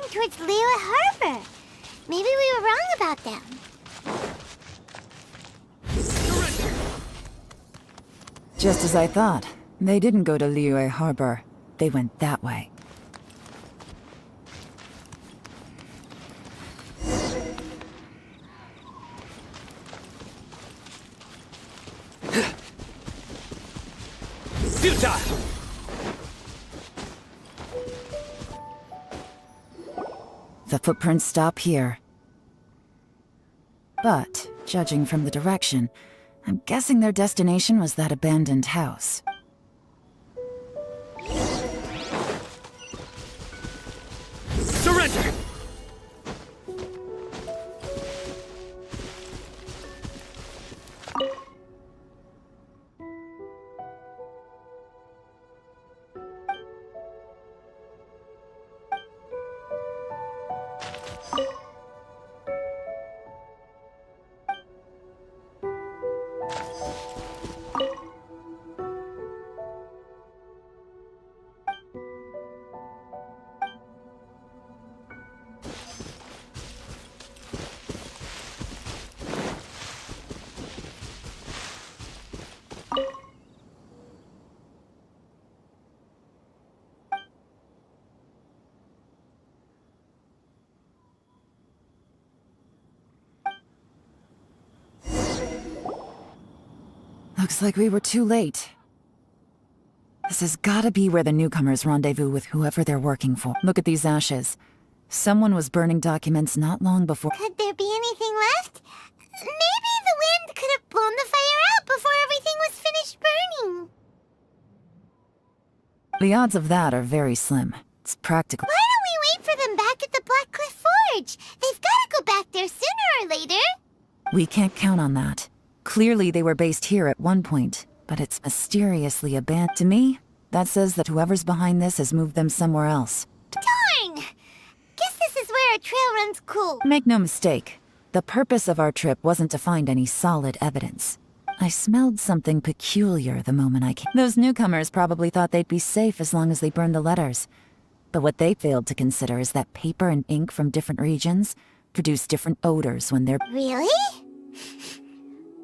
heading towards Liyue Harbor. Maybe we were wrong about them. Just as I thought. They didn't go to Liyue Harbor. They went that way. Futile! The footprints stop here. But, judging from the direction, I'm guessing their destination was that abandoned house. Surrender! Looks like we were too late. This has gotta be where the newcomers rendezvous with whoever they're working for. Look at these ashes. Someone was burning documents not long before. Could there be anything left? Maybe the wind could have blown the fire out before everything was finished burning. The odds of that are very slim. It's practical. Why don't we wait for them back at the Black Cliff Forge? They've got to go back there sooner or later. We can't count on that. Clearly they were based here at one point, but it's mysteriously abandoned. To me, that says that whoever's behind this has moved them somewhere else. Darn! Guess this is where our trail runs cool. Make no mistake, the purpose of our trip wasn't to find any solid evidence. I smelled something peculiar the moment I came. Those newcomers probably thought they'd be safe as long as they burned the letters. But what they failed to consider is that paper and ink from different regions produce different odors when they're... Really?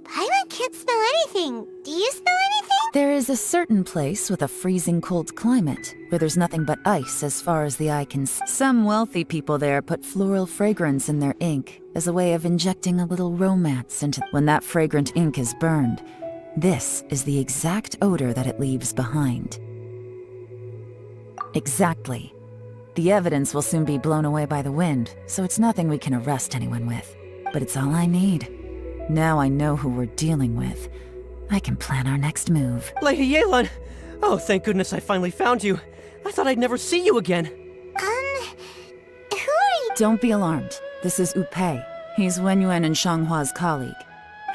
Paimon can't smell anything. Do you smell anything? There is a certain place with a freezing cold climate where there's nothing but ice as far as the eye can see. Some wealthy people there put floral fragrance in their ink as a way of injecting a little romance into... When that fragrant ink is burned, this is the exact odor that it leaves behind. Exactly. The evidence will soon be blown away by the wind, so it's nothing we can arrest anyone with. But it's all I need. Now I know who we're dealing with. I can plan our next move. Lady Yelan! Oh, thank goodness I finally found you. I thought I'd never see you again. Who are you? Don't be alarmed. This is Upei. He's Wenyuan and Shanghua's colleague.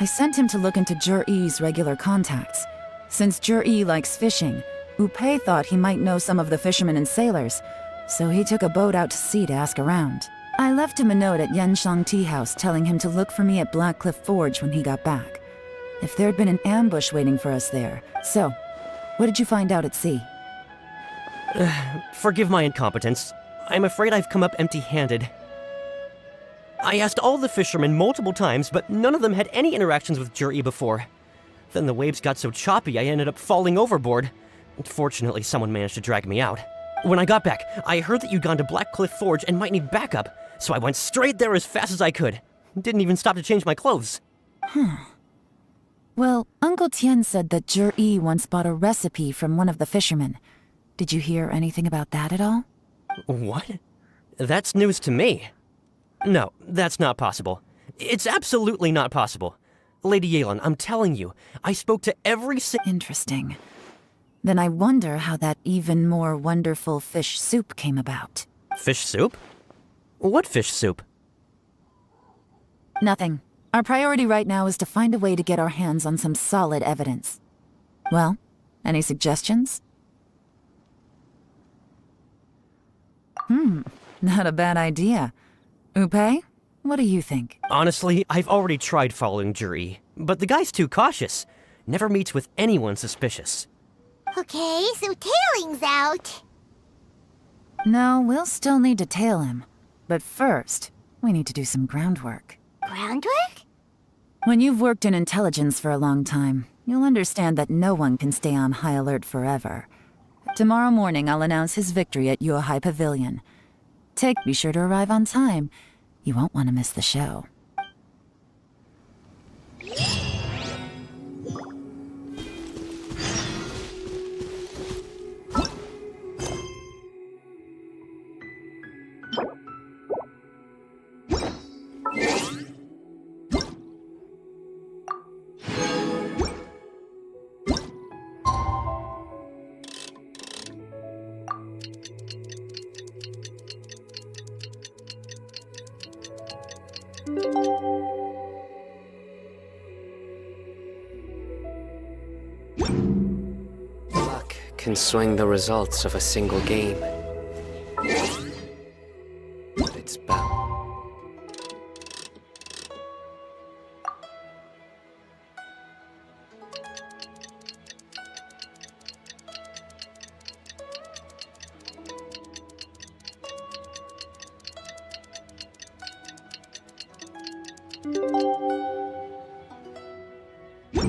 I sent him to look into Jur-E's regular contacts. Since Jur-E likes fishing, Upei thought he might know some of the fishermen and sailors, so he took a boat out to sea to ask around. I left him a note at Yanshang Tea House telling him to look for me at Black Cliff Forge when he got back. If there'd been an ambush waiting for us there. So, what did you find out at sea? Forgive my incompetence. I'm afraid I've come up empty-handed. I asked all the fishermen multiple times, but none of them had any interactions with Jur-E before. Then the waves got so choppy I ended up falling overboard. Fortunately, someone managed to drag me out. When I got back, I heard that you'd gone to Black Cliff Forge and might need backup, so I went straight there as fast as I could. Didn't even stop to change my clothes. Well, Uncle Tien said that Jur-E once bought a recipe from one of the fishermen. Did you hear anything about that at all? What? That's news to me. No, that's not possible. It's absolutely not possible. Lady Yelan, I'm telling you, I spoke to every Interesting. Then I wonder how that even more wonderful fish soup came about. Fish soup? What fish soup? Nothing. Our priority right now is to find a way to get our hands on some solid evidence. Well, any suggestions? Not a bad idea. Upei, what do you think? Honestly, I've already tried following Jur-E, but the guy's too cautious. Never meets with anyone suspicious. Okay, so tailing's out. No, we'll still need to tail him. But first, we need to do some groundwork. Groundwork? When you've worked in intelligence for a long time, you'll understand that no one can stay on high alert forever. Tomorrow morning, I'll announce his victory at Yohai Pavilion. Be sure to arrive on time. You won't want to miss the show. Luck can swing the results of a single game. But it's bound.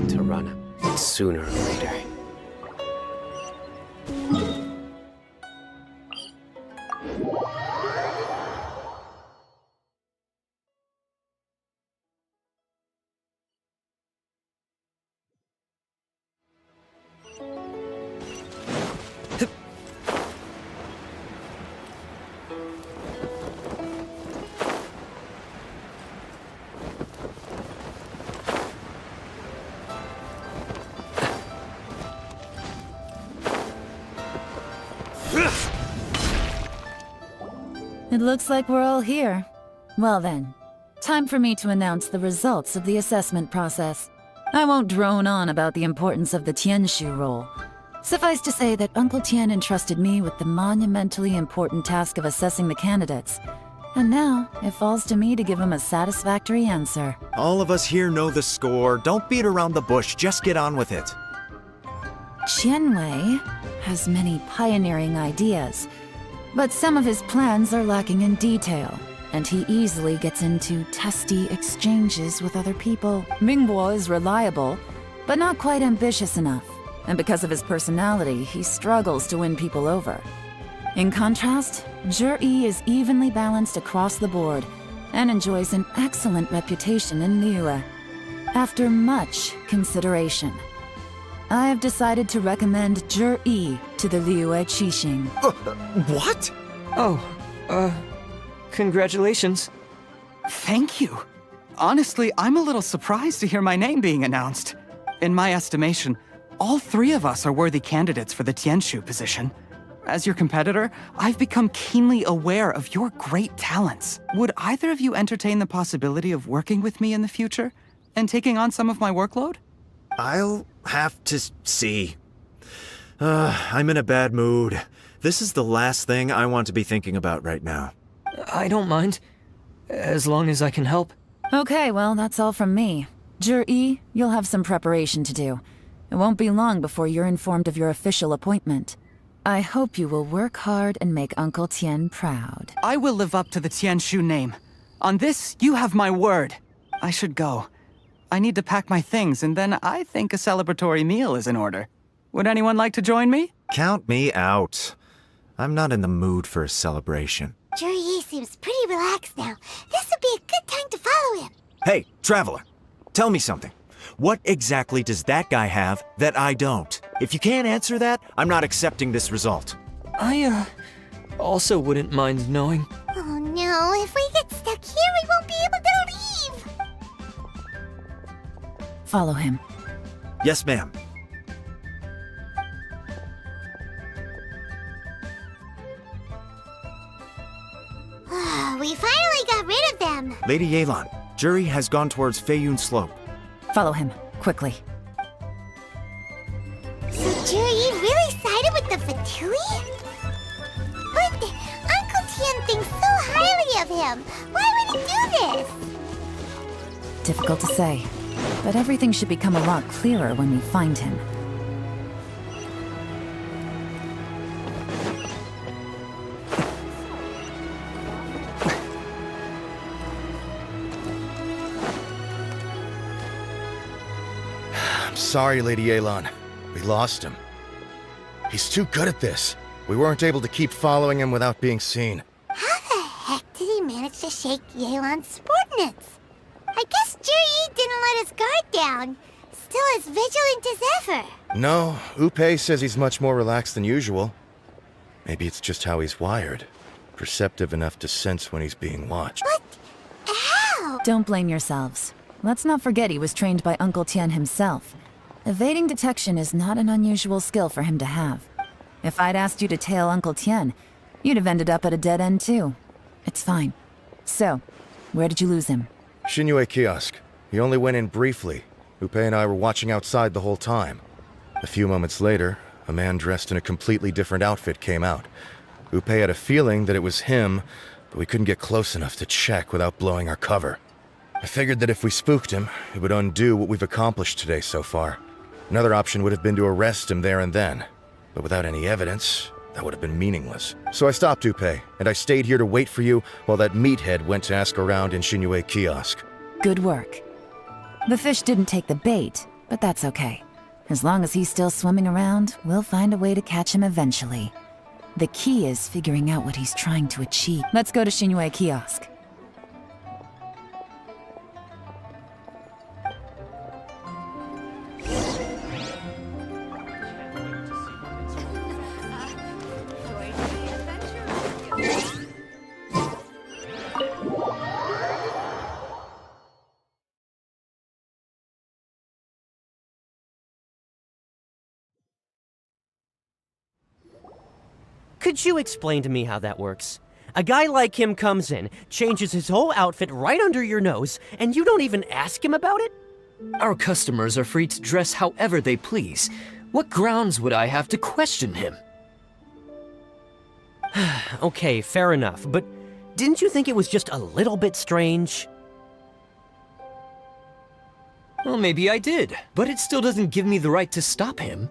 To run sooner or later. It looks like we're all here. Well then, time for me to announce the results of the assessment process. I won't drone on about the importance of the Tianshu role. Suffice to say that Uncle Tien entrusted me with the monumentally important task of assessing the candidates. And now, it falls to me to give him a satisfactory answer. All of us here know the score. Don't beat around the bush, just get on with it. Qianwei has many pioneering ideas, but some of his plans are lacking in detail, and he easily gets into testy exchanges with other people. Mingbo is reliable, but not quite ambitious enough, and because of his personality, he struggles to win people over. In contrast, Zhi is evenly balanced across the board, and enjoys an excellent reputation in Liyue. After much consideration, I have decided to recommend Zhi to the Liyue Qixing. What? Oh, congratulations. Thank you. Honestly, I'm a little surprised to hear my name being announced. In my estimation, all three of us are worthy candidates for the Tianshu position. As your competitor, I've become keenly aware of your great talents. Would either of you entertain the possibility of working with me in the future and taking on some of my workload? I'll have to see. I'm in a bad mood. This is the last thing I want to be thinking about right now. I don't mind, as long as I can help. Okay, well, that's all from me. Zhi, you'll have some preparation to do. It won't be long before you're informed of your official appointment. I hope you will work hard and make Uncle Tien proud. I will live up to the Tianshu name. On this, you have my word. I should go. I need to pack my things, and then I think a celebratory meal is in order. Would anyone like to join me? Count me out. I'm not in the mood for a celebration. Zhi seems pretty relaxed now. This would be a good time to follow him. Hey, traveler, tell me something. What exactly does that guy have that I don't? If you can't answer that, I'm not accepting this result. I, also wouldn't mind knowing. Oh no, if we get stuck here, we won't be able to leave. Follow him. Yes, ma'am. We finally got rid of them. Lady Yelan, Zhi has gone towards Feiyun Slope. Follow him, quickly. So Zhi really sided with the Fatui? But Uncle Tien thinks so highly of him. Why would he do this? Difficult to say, but everything should become a lot clearer when we find him. I'm sorry, Lady Yelan. We lost him. He's too good at this. We weren't able to keep following him without being seen. How the heck did he manage to shake Yelan's subordinates? I guess Jiri didn't let his guard down. Still as vigilant as ever. No, Upe says he's much more relaxed than usual. Maybe it's just how he's wired. Perceptive enough to sense when he's being watched. But how? Don't blame yourselves. Let's not forget he was trained by Uncle Tian himself. Evading detection is not an unusual skill for him to have. If I'd asked you to tail Uncle Tian, you'd have ended up at a dead end too. It's fine. So, where did you lose him? Shinue Kiosk. He only went in briefly. Upe and I were watching outside the whole time. A few moments later, a man dressed in a completely different outfit came out. Upe had a feeling that it was him, but we couldn't get close enough to check without blowing our cover. I figured that if we spooked him, it would undo what we've accomplished today so far. Another option would have been to arrest him there and then, but without any evidence, that would have been meaningless. So I stopped Upe, and I stayed here to wait for you while that meathead went to ask around in Shinue Kiosk. Good work. The fish didn't take the bait, but that's okay. As long as he's still swimming around, we'll find a way to catch him eventually. The key is figuring out what he's trying to achieve. Let's go to Shinue Kiosk. Could you explain to me how that works? A guy like him comes in, changes his whole outfit right under your nose, and you don't even ask him about it? Our customers are free to dress however they please. What grounds would I have to question him? Okay, fair enough, but didn't you think it was just a little bit strange? Well, maybe I did, but it still doesn't give me the right to stop him.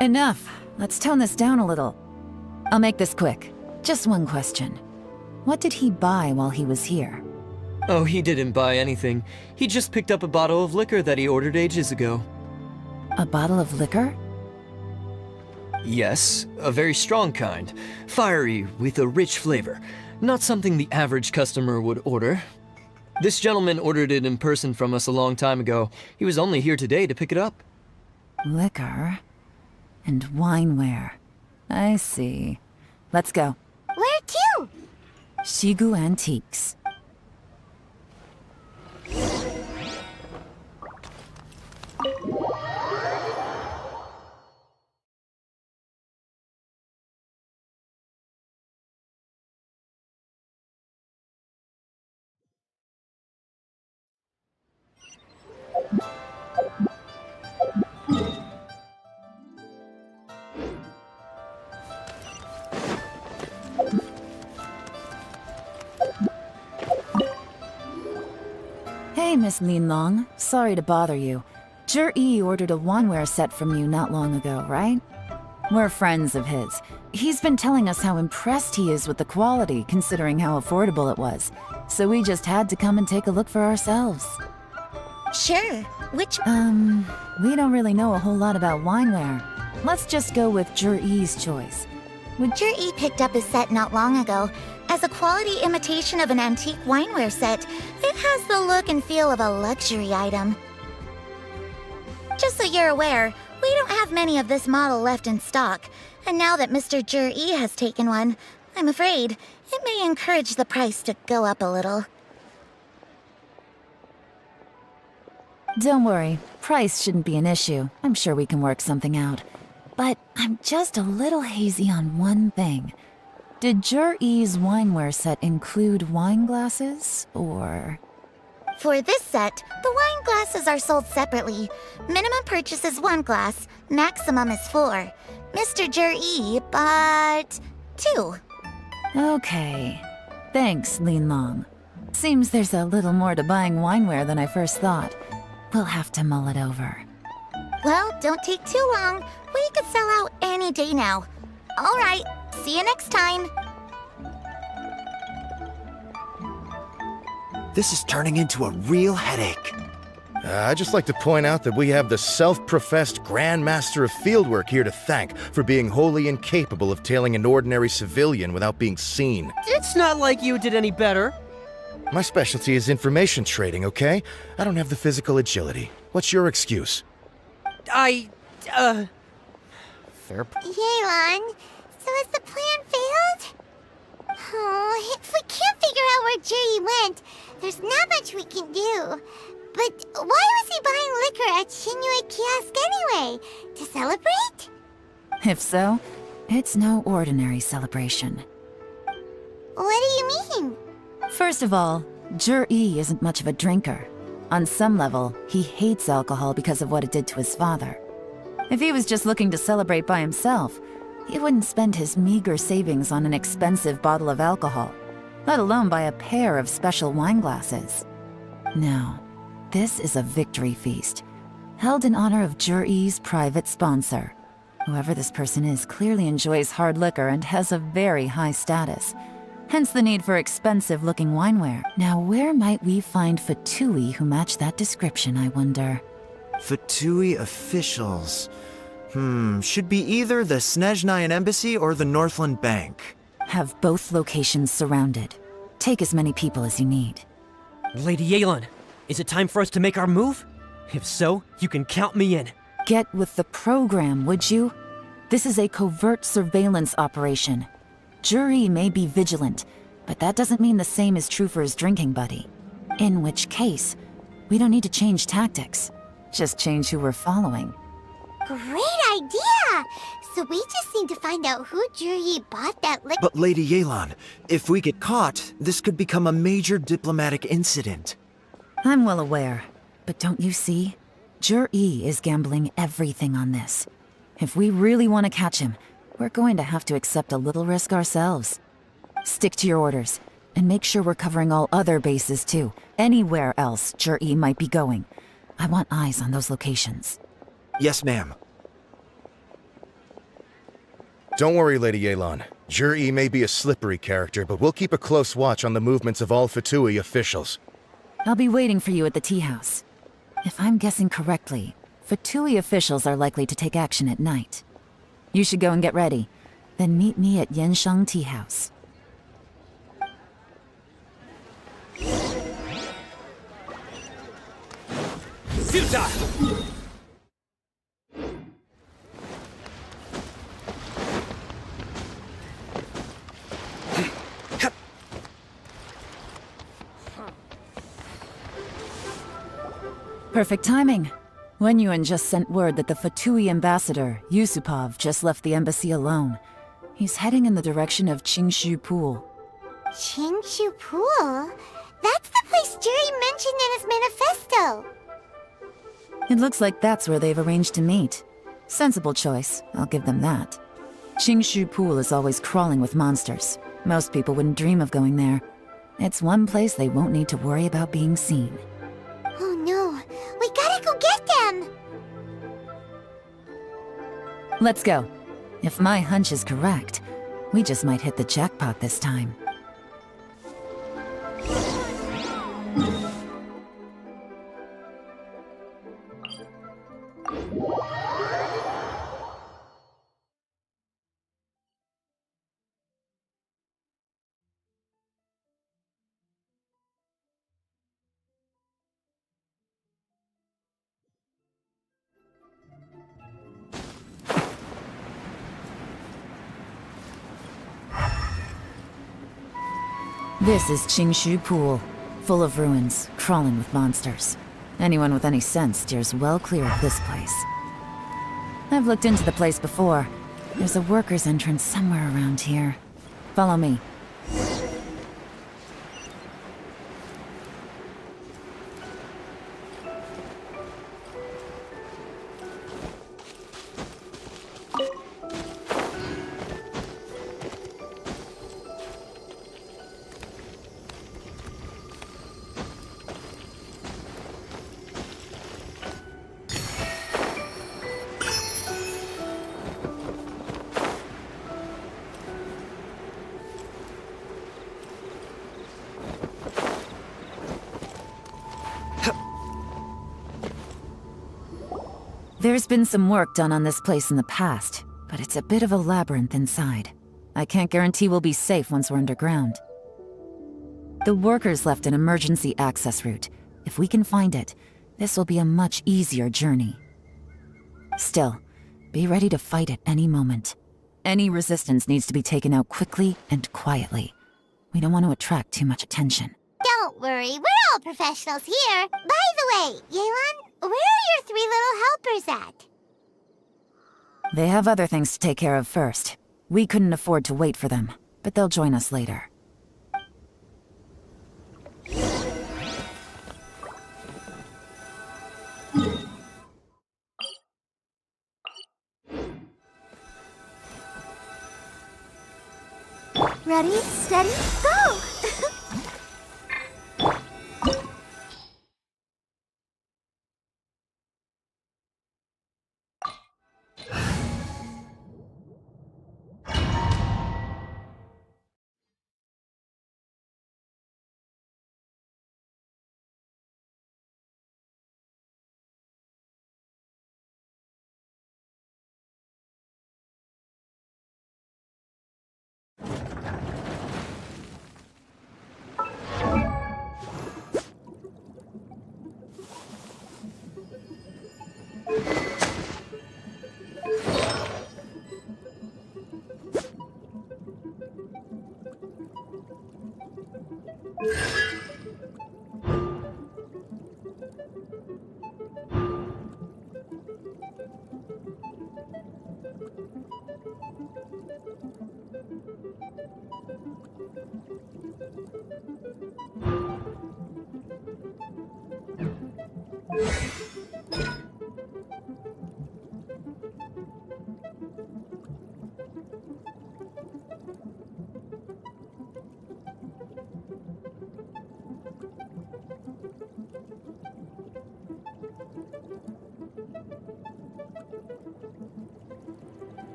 Enough. Let's tone this down a little. I'll make this quick. Just one question. What did he buy while he was here? Oh, he didn't buy anything. He just picked up a bottle of liquor that he ordered ages ago. A bottle of liquor? Yes, a very strong kind. Fiery, with a rich flavor. Not something the average customer would order. This gentleman ordered it in person from us a long time ago. He was only here today to pick it up. Liquor and wineware. I see. Let's go. Where to? Shigu Antiques. Hey, Miss Lin Long. Sorry to bother you. Zhi ordered a wineware set from you not long ago, right? We're friends of his. He's been telling us how impressed he is with the quality, considering how affordable it was. So we just had to come and take a look for ourselves. Sure. Which... We don't really know a whole lot about wineware. Let's just go with Zhi's choice. Jiri picked up his set not long ago. As a quality imitation of an antique wineware set, it has the look and feel of a luxury item. Just so you're aware, we don't have many of this model left in stock, and now that Mr. Jiri has taken one, I'm afraid it may encourage the price to go up a little. Don't worry, price shouldn't be an issue. I'm sure we can work something out. But I'm just a little hazy on one thing. Did Zhi's wineware set include wine glasses, or...? For this set, the wine glasses are sold separately. Minimum purchase is 1 glass, maximum is 4. Mr. Jiri bought 2. Okay. Thanks, Lin Long. Seems there's a little more to buying wineware than I first thought. We'll have to mull it over. Well, don't take too long. We could sell out any day now. All right, see you next time. This is turning into a real headache. I'd just like to point out that we have the self-professed Grand Master of Fieldwork here to thank for being wholly incapable of tailing an ordinary civilian without being seen. It's not like you did any better. My specialty is information trading, okay? I don't have the physical agility. What's your excuse? Fair Yelan, so has the plan failed? Oh, if we can't figure out where Jerry went, there's not much we can do. But why was he buying liquor at Shinue Kiosk anyway? To celebrate? If so, it's no ordinary celebration. What do you mean? First of all, Jur-E isn't much of a drinker. On some level, he hates alcohol because of what it did to his father. If he was just looking to celebrate by himself, he wouldn't spend his meager savings on an expensive bottle of alcohol, let alone buy a pair of special wine glasses. No, this is a victory feast, held in honor of Jur-E's private sponsor. Whoever this person is clearly enjoys hard liquor and has a very high status. Hence the need for expensive-looking wineware. Now, where might we find Fatui who match that description, I wonder? Fatui officials. Should be either the Snezhnayan Embassy or the Northland Bank. Have both locations surrounded. Take as many people as you need. Lady Yelan, is it time for us to make our move? If so, you can count me in. Get with the program, would you? This is a covert surveillance operation. Jur-E may be vigilant, but that doesn't mean the same is true for his drinking buddy. In which case, we don't need to change tactics. Just change who we're following. Great idea! So we just need to find out who Jur-E bought that liquor. But Lady Yelan, if we get caught, this could become a major diplomatic incident. I'm well aware, but don't you see? Jur-E is gambling everything on this. If we really want to catch him, we're going to have to accept a little risk ourselves. Stick to your orders, and make sure we're covering all other bases too. Anywhere else Jur-E might be going. I want eyes on those locations. Yes, ma'am. Don't worry, Lady Yelan. Jur-E may be a slippery character, but we'll keep a close watch on the movements of all Fatui officials. I'll be waiting for you at the tea house. If I'm guessing correctly, Fatui officials are likely to take action at night. You should go and get ready. Then meet me at Yenshang Tea House. Futile! Perfect timing. Wenyuan just sent word that the Fatui ambassador, Yusupov, just left the embassy alone. He's heading in the direction of Qingshu Pool. Qingshu Pool? That's the place Jerry mentioned in his manifesto. It looks like that's where they've arranged to meet. Sensible choice, I'll give them that. Qingshu Pool is always crawling with monsters. Most people wouldn't dream of going there. It's one place they won't need to worry about being seen. Oh no, we gotta go get them! Let's go. If my hunch is correct, we just might hit the jackpot this time. This is Qingshu Pool, full of ruins, crawling with monsters. Anyone with any sense steers well clear of this place. I've looked into the place before. There's a worker's entrance somewhere around here. Follow me. There's been some work done on this place in the past, but it's a bit of a labyrinth inside. I can't guarantee we'll be safe once we're underground. The workers left an emergency access route. If we can find it, this will be a much easier journey. Still, be ready to fight at any moment. Any resistance needs to be taken out quickly and quietly. We don't want to attract too much attention. Don't worry, we're all professionals here. By the way, Yelan, where are your 3 little helpers at? They have other things to take care of first. We couldn't afford to wait for them, but they'll join us later. Ready, steady, go!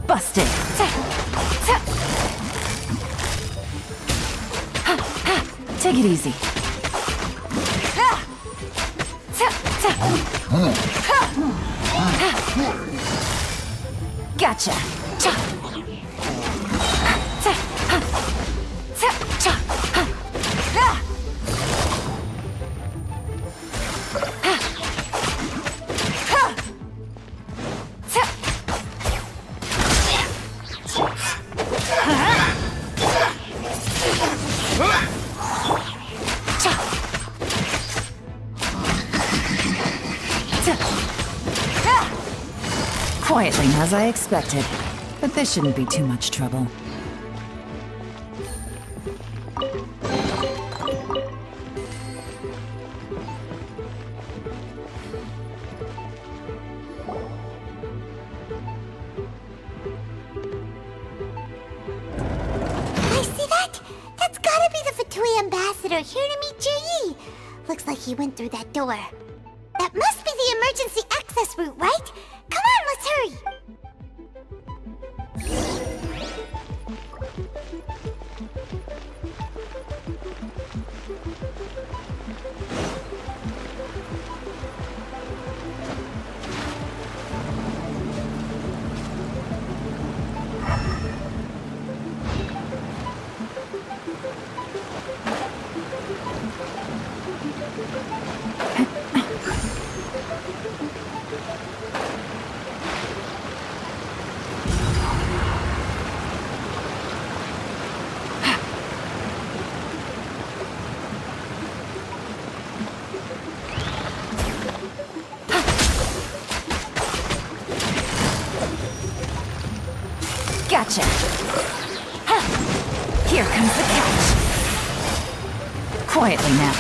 Busted! Take it easy. Gotcha! Quietly, as I expected. But this shouldn't be too much trouble. I see that? That's gotta be the Fatui ambassador here to meet Ji. Looks like he went through that door. That must be the emergency access route, right? Come on, let's hurry! Here comes the catch. Quietly now.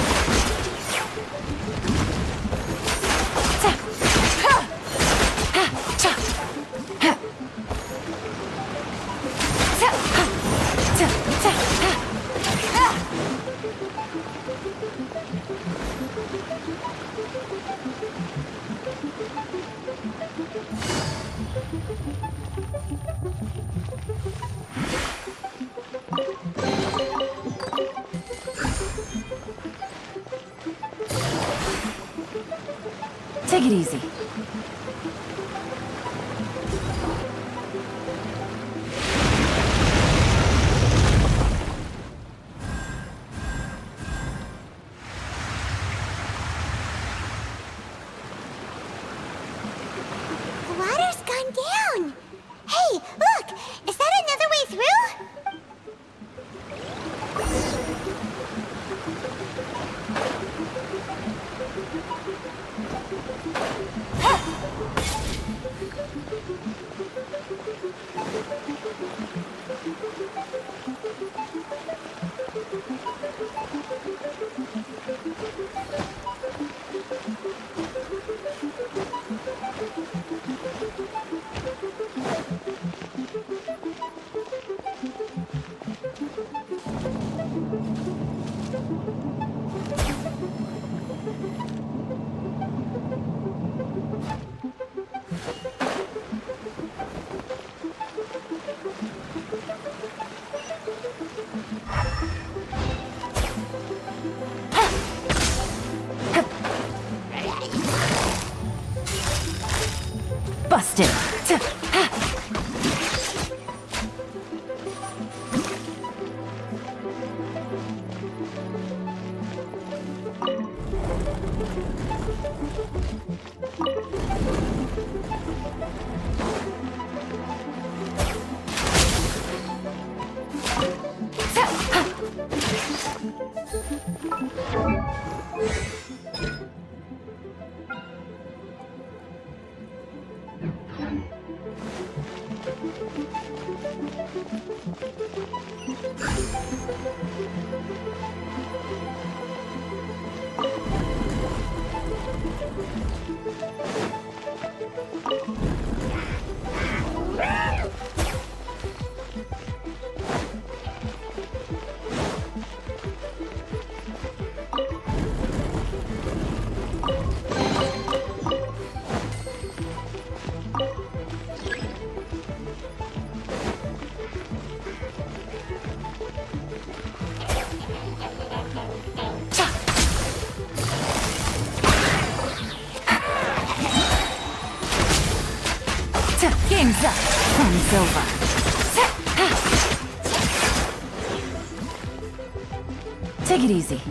Take it easy. The water's gone down. Hey, look! Is that another way through? Busted. Game's up. Fun's over. Take it easy.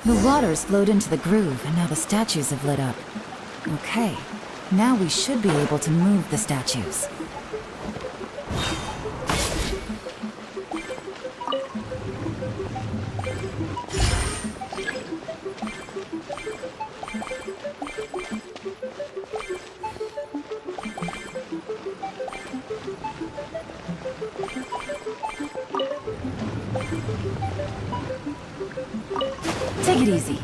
The water's flowed into the groove, and now the statues have lit up. Okay, now we should be able to move the statues. Take it easy.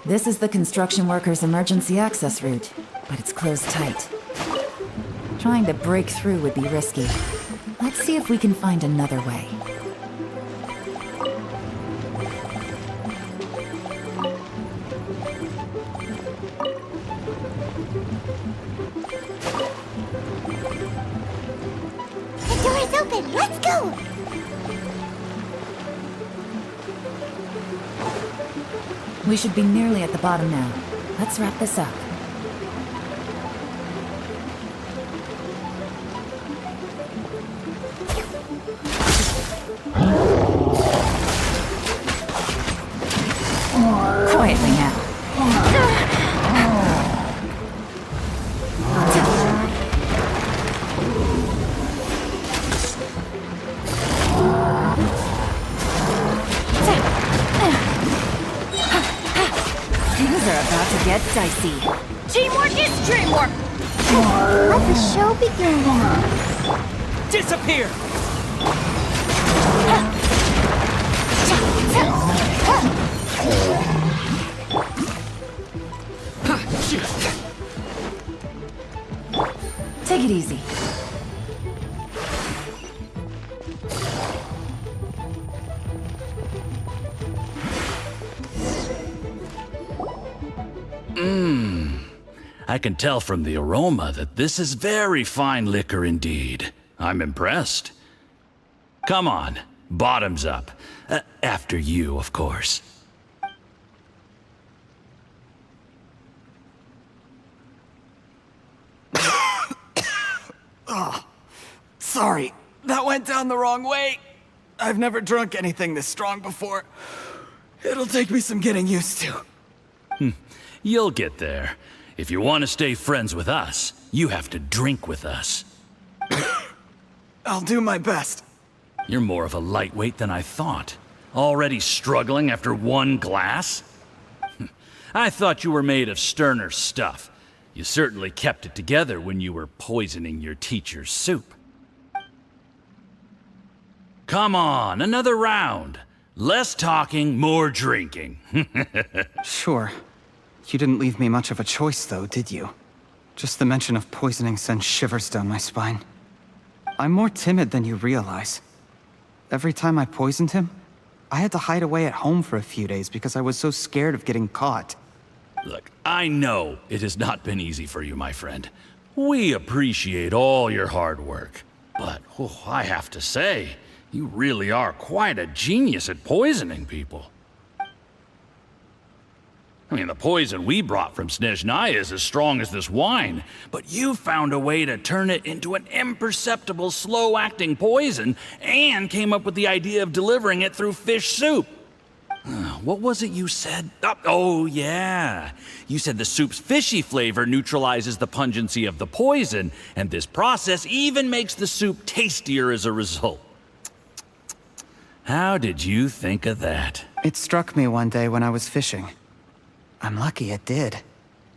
This is the construction workers' emergency access route, but it's closed tight. Trying to break through would be risky. Let's see if we can find another way. The door is open. Let's go. We should be nearly at the bottom now. Let's wrap this up. Quietly now. Things are about to get dicey. Teamwork is dreamwork. Let the show begin. Disappear! Take it easy. I can tell from the aroma that this is very fine liquor indeed. I'm impressed. Come on, bottoms up. After you, of course. Sorry, that went down the wrong way. I've never drunk anything this strong before. It'll take me some getting used to. You'll get there. If you want to stay friends with us, you have to drink with us. I'll do my best. You're more of a lightweight than I thought. Already struggling after one glass? I thought you were made of sterner stuff. You certainly kept it together when you were poisoning your teacher's soup. Come on, another round. Less talking, more drinking. Sure. You didn't leave me much of a choice, though, did you? Just the mention of poisoning sends shivers down my spine. I'm more timid than you realize. Every time I poisoned him, I had to hide away at home for a few days because I was so scared of getting caught. Look, I know it has not been easy for you, my friend. We appreciate all your hard work. But I have to say, you really are quite a genius at poisoning people. I mean, the poison we brought from Snezhnaya is as strong as this wine, but you found a way to turn it into an imperceptible, slow-acting poison and came up with the idea of delivering it through fish soup. What was it you said? Oh, yeah. You said the soup's fishy flavor neutralizes the pungency of the poison, and this process even makes the soup tastier as a result. How did you think of that? It struck me one day when I was fishing. I'm lucky it did.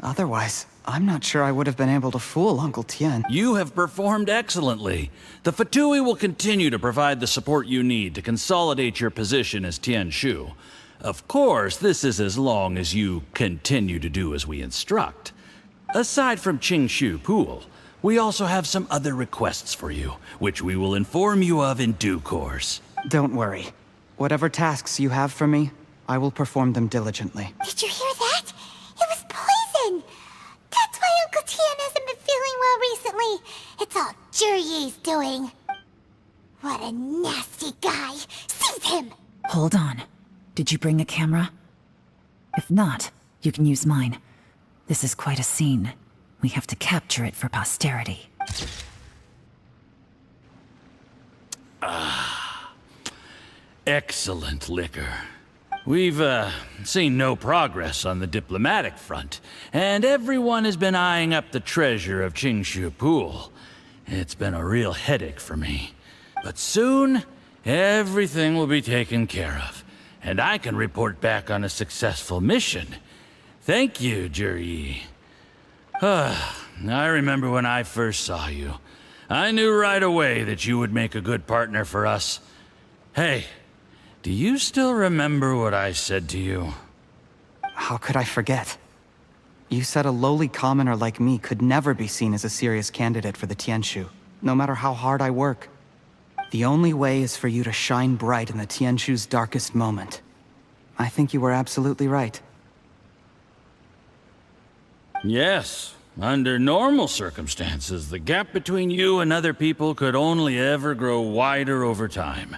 Otherwise, I'm not sure I would have been able to fool Uncle Tien. You have performed excellently. The Fatui will continue to provide the support you need to consolidate your position as Tien Shu. Of course, this is as long as you continue to do as we instruct. Aside from Qingshu Pool, we also have some other requests for you, which we will inform you of in due course. Don't worry. Whatever tasks you have for me, I will perform them diligently. Did you hear that? It was poison. That's why Uncle Tien hasn't been feeling well recently. It's all Jurye's doing. What a nasty guy. Seize him! Hold on. Did you bring a camera? If not, you can use mine. This is quite a scene. We have to capture it for posterity. Excellent liquor. We've, seen no progress on the diplomatic front, and everyone has been eyeing up the treasure of Qingshu Pool. It's been a real headache for me. But soon, everything will be taken care of. and I can report back on a successful mission. Thank you, Juri. I remember when I first saw you. I knew right away that you would make a good partner for us. Hey, do you still remember what I said to you? How could I forget? You said a lowly commoner like me could never be seen as a serious candidate for the Tianshu, no matter how hard I work. The only way is for you to shine bright in the Tianshu's darkest moment. I think you were absolutely right. Yes. Under normal circumstances, the gap between you and other people could only ever grow wider over time.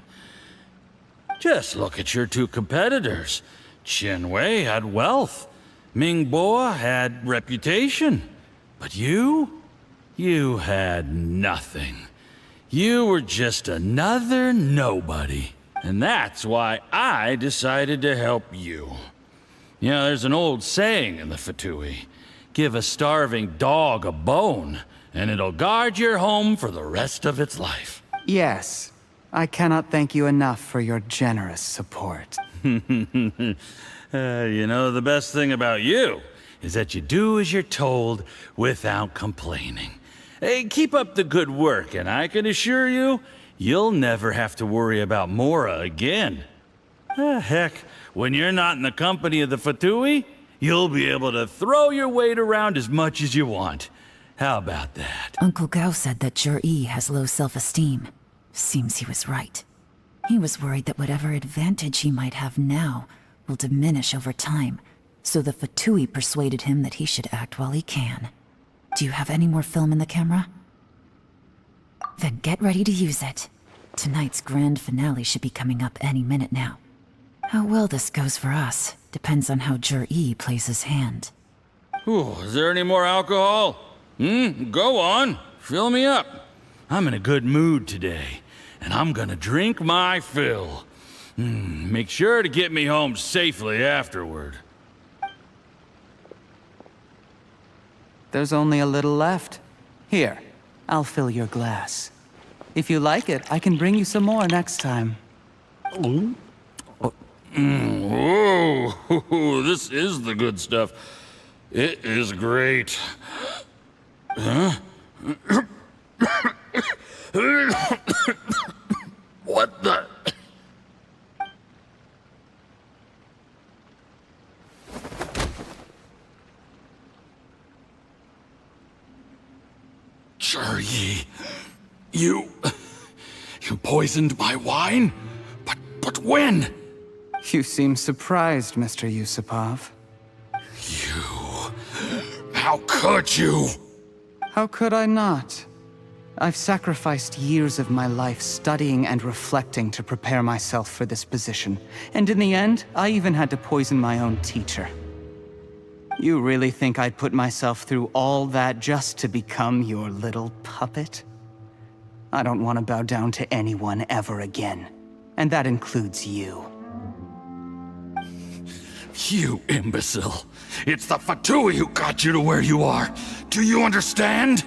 Just look at your two competitors. Qin Wei had wealth. Ming Bo had reputation. But you had nothing. You were just another nobody. And that's why I decided to help you. You know, there's an old saying in the Fatui. Give a starving dog a bone, and it'll guard your home for the rest of its life. Yes. I cannot thank you enough for your generous support. You know, the best thing about you is that you do as you're told without complaining. Hey, keep up the good work, and I can assure you, you'll never have to worry about Mora again. Heck, when you're not in the company of the Fatui, you'll be able to throw your weight around as much as you want. How about that? Uncle Gao said that Jur-E has low self-esteem. Seems he was right. He was worried that whatever advantage he might have now will diminish over time, so the Fatui persuaded him that he should act while he can. Do you have any more film in the camera? Then get ready to use it. Tonight's grand finale should be coming up any minute now. How well this goes for us depends on how Jur-E plays his hand. Ooh, is there any more alcohol? Go on. Fill me up. I'm in a good mood today, and I'm gonna drink my fill. Make sure to get me home safely afterward. There's only a little left. Here, I'll fill your glass. If you like it, I can bring you some more next time. Whoa, this is the good stuff. It is great. Huh? What the? Jur-E, you poisoned my wine? But when? You seem surprised, Mr. Yusupov. How could you? How could I not? I've sacrificed years of my life studying and reflecting to prepare myself for this position. And in the end, I even had to poison my own teacher. You really think I'd put myself through all that just to become your little puppet? I don't want to bow down to anyone ever again. And that includes you. You imbecile. It's the Fatui who got you to where you are. Do you understand?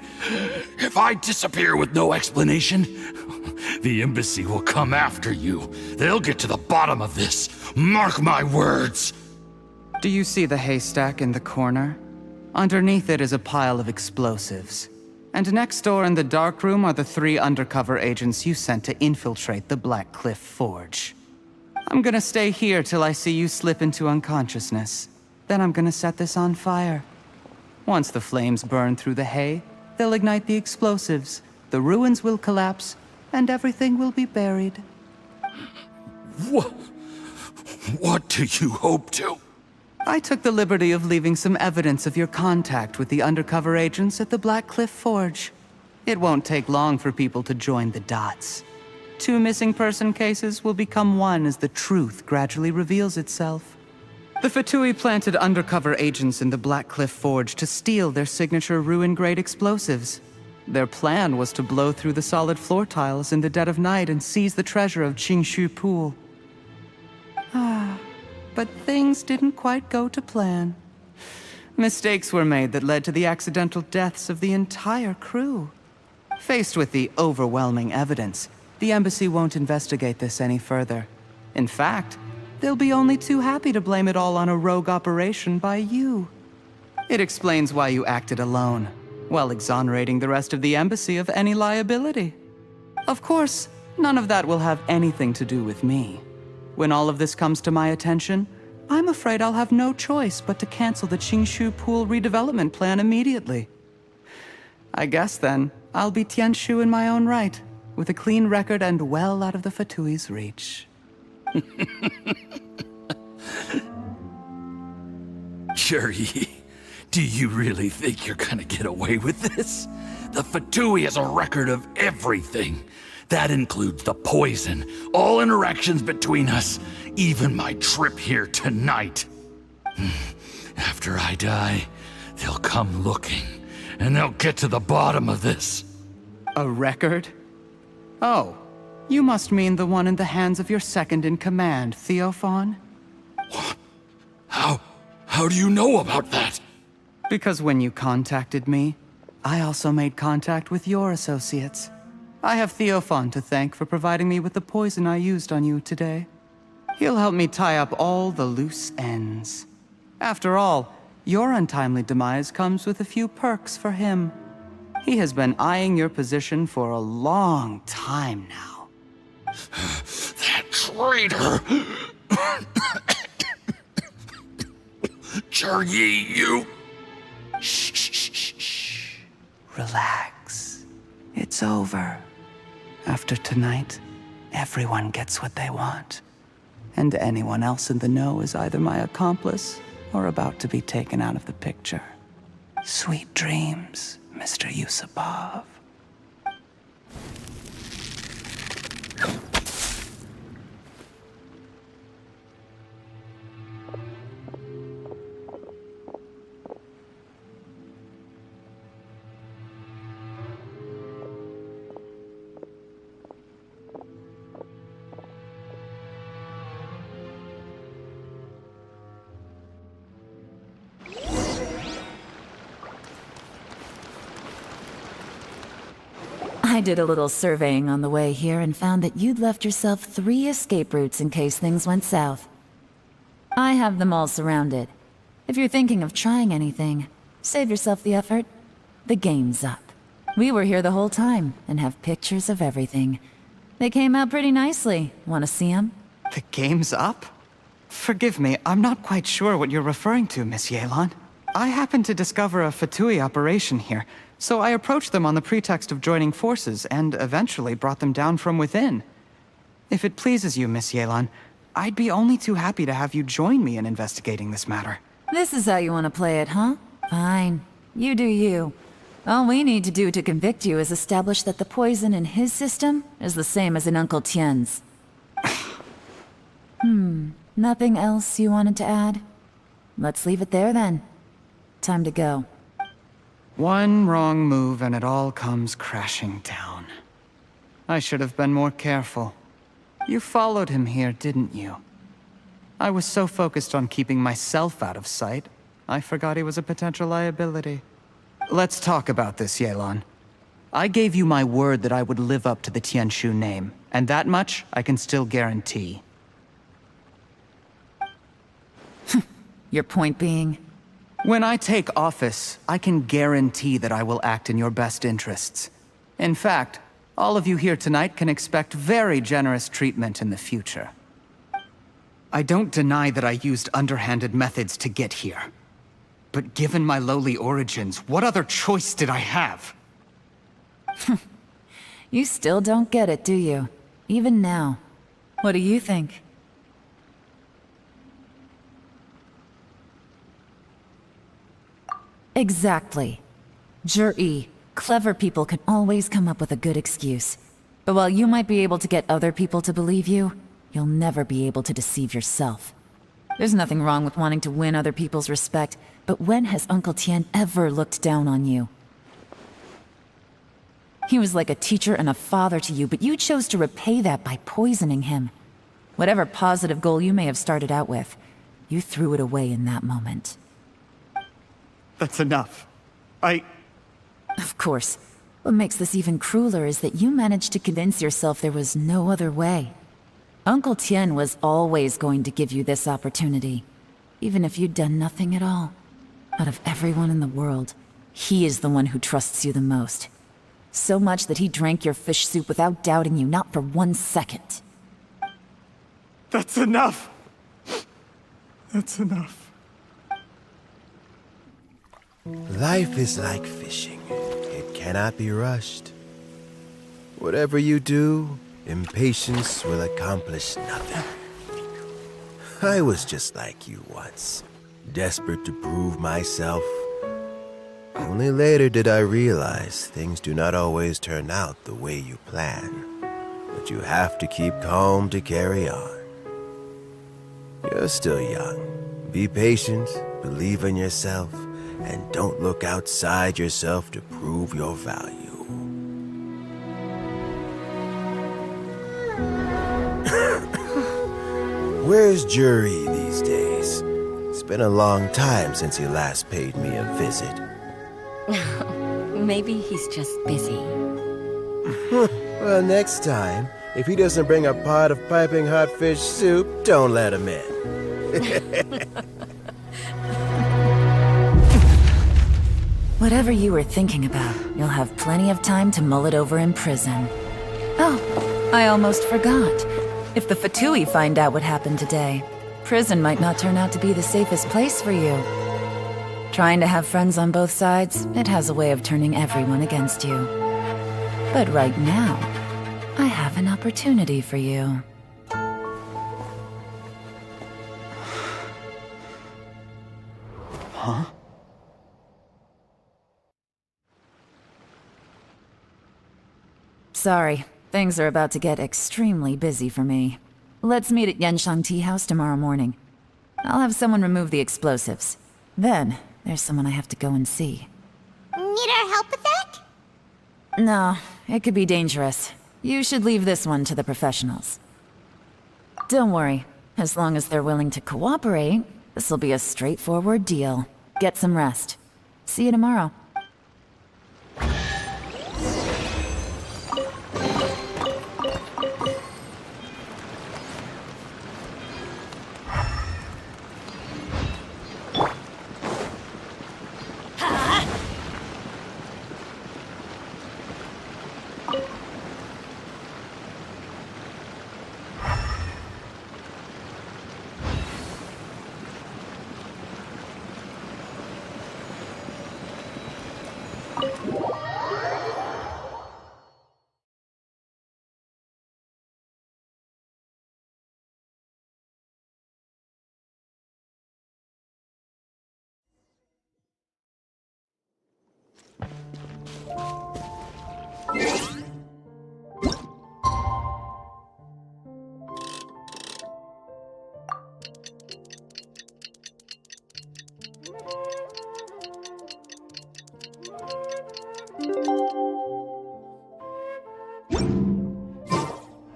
If I disappear with no explanation, the embassy will come after you. They'll get to the bottom of this. Mark my words. Do you see the haystack in the corner? Underneath it is a pile of explosives. And next door in the dark room are the 3 undercover agents you sent to infiltrate the Black Cliff Forge. I'm gonna stay here till I see you slip into unconsciousness. Then I'm gonna set this on fire. Once the flames burn through the hay, they'll ignite the explosives, the ruins will collapse, and everything will be buried. What do you hope to? I took the liberty of leaving some evidence of your contact with the undercover agents at the Black Cliff Forge. It won't take long for people to join the dots. 2 missing person cases will become one as the truth gradually reveals itself. The Fatui planted undercover agents in the Black Cliff Forge to steal their signature ruin-grade explosives. Their plan was to blow through the solid floor tiles in the dead of night and seize the treasure of Qingshu Pool. But things didn't quite go to plan. Mistakes were made that led to the accidental deaths of the entire crew. Faced with the overwhelming evidence, the embassy won't investigate this any further. In fact, they'll be only too happy to blame it all on a rogue operation by you. It explains why you acted alone, while exonerating the rest of the embassy of any liability. Of course, none of that will have anything to do with me. When all of this comes to my attention, I'm afraid I'll have no choice but to cancel the Qingshu Pool redevelopment plan immediately. I guess then, I'll be Tianshu in my own right, with a clean record and well out of the Fatui's reach. Jerry, do you really think you're gonna get away with this? The Fatui has a record of everything. That includes the poison, all interactions between us, even my trip here tonight. After I die, they'll come looking, and they'll get to the bottom of this. A record? Oh, you must mean the one in the hands of your second-in-command, Theophan? How do you know about that? Because when you contacted me, I also made contact with your associates. I have Theophan to thank for providing me with the poison I used on you today. He'll help me tie up all the loose ends. After all, your untimely demise comes with a few perks for him. He has been eyeing your position for a long time now. That traitor! Jerry, you... Shh. Relax. It's over. After tonight, everyone gets what they want. And anyone else in the know is either my accomplice or about to be taken out of the picture. Sweet dreams, Mr. Yusupov. I did a little surveying on the way here and found that you'd left yourself 3 escape routes in case things went south. I have them all surrounded. If you're thinking of trying anything, save yourself the effort. The game's up. We were here the whole time and have pictures of everything. They came out pretty nicely. Want to see them? The game's up? Forgive me, I'm not quite sure what you're referring to, Miss Yelan. I happened to discover a Fatui operation here, so I approached them on the pretext of joining forces and eventually brought them down from within. If it pleases you, Miss Yelan, I'd be only too happy to have you join me in investigating this matter. This is how you want to play it, huh? Fine. You do you. All we need to do to convict you is establish that the poison in his system is the same as in Uncle Tien's. Nothing else you wanted to add? Let's leave it there then. Time to go. One wrong move and it all comes crashing down. I should have been more careful. You followed him here, didn't you? I was so focused on keeping myself out of sight, I forgot he was a potential liability. Let's talk about this, Yelan. I gave you my word that I would live up to the Tianshu name, and that much I can still guarantee. Your point being? When I take office, I can guarantee that I will act in your best interests. In fact, all of you here tonight can expect very generous treatment in the future. I don't deny that I used underhanded methods to get here. But given my lowly origins, what other choice did I have? You still don't get it, do you? Even now. What do you think? Exactly. Jur-E, clever people can always come up with a good excuse. But while you might be able to get other people to believe you, you'll never be able to deceive yourself. There's nothing wrong with wanting to win other people's respect, but when has Uncle Tien ever looked down on you? He was like a teacher and a father to you, but you chose to repay that by poisoning him. Whatever positive goal you may have started out with, you threw it away in that moment. That's enough. Of course. What makes this even crueler is that you managed to convince yourself there was no other way. Uncle Tien was always going to give you this opportunity, even if you'd done nothing at all. Out of everyone in the world, he is the one who trusts you the most. So much that he drank your fish soup without doubting you, not for 1 second. That's enough! That's enough. Life is like fishing. It cannot be rushed. Whatever you do, impatience will accomplish nothing. I was just like you once, desperate to prove myself. Only later did I realize things do not always turn out the way you plan. But you have to keep calm to carry on. You're still young. Be patient, believe in yourself, and don't look outside yourself to prove your value. Where's Jury these days? It's been a long time since he last paid me a visit. Maybe he's just busy. Well, next time, if he doesn't bring a pot of piping hot fish soup, don't let him in. Whatever you were thinking about, you'll have plenty of time to mull it over in prison. Oh, I almost forgot. If the Fatui find out what happened today, prison might not turn out to be the safest place for you. Trying to have friends on both sides, it has a way of turning everyone against you. But right now, I have an opportunity for you. Huh? Sorry, things are about to get extremely busy for me. Let's meet at Yanshang Tea House tomorrow morning. I'll have someone remove the explosives. Then, there's someone I have to go and see. Need our help with that? No, it could be dangerous. You should leave this one to the professionals. Don't worry. As long as they're willing to cooperate, this'll be a straightforward deal. Get some rest. See you tomorrow.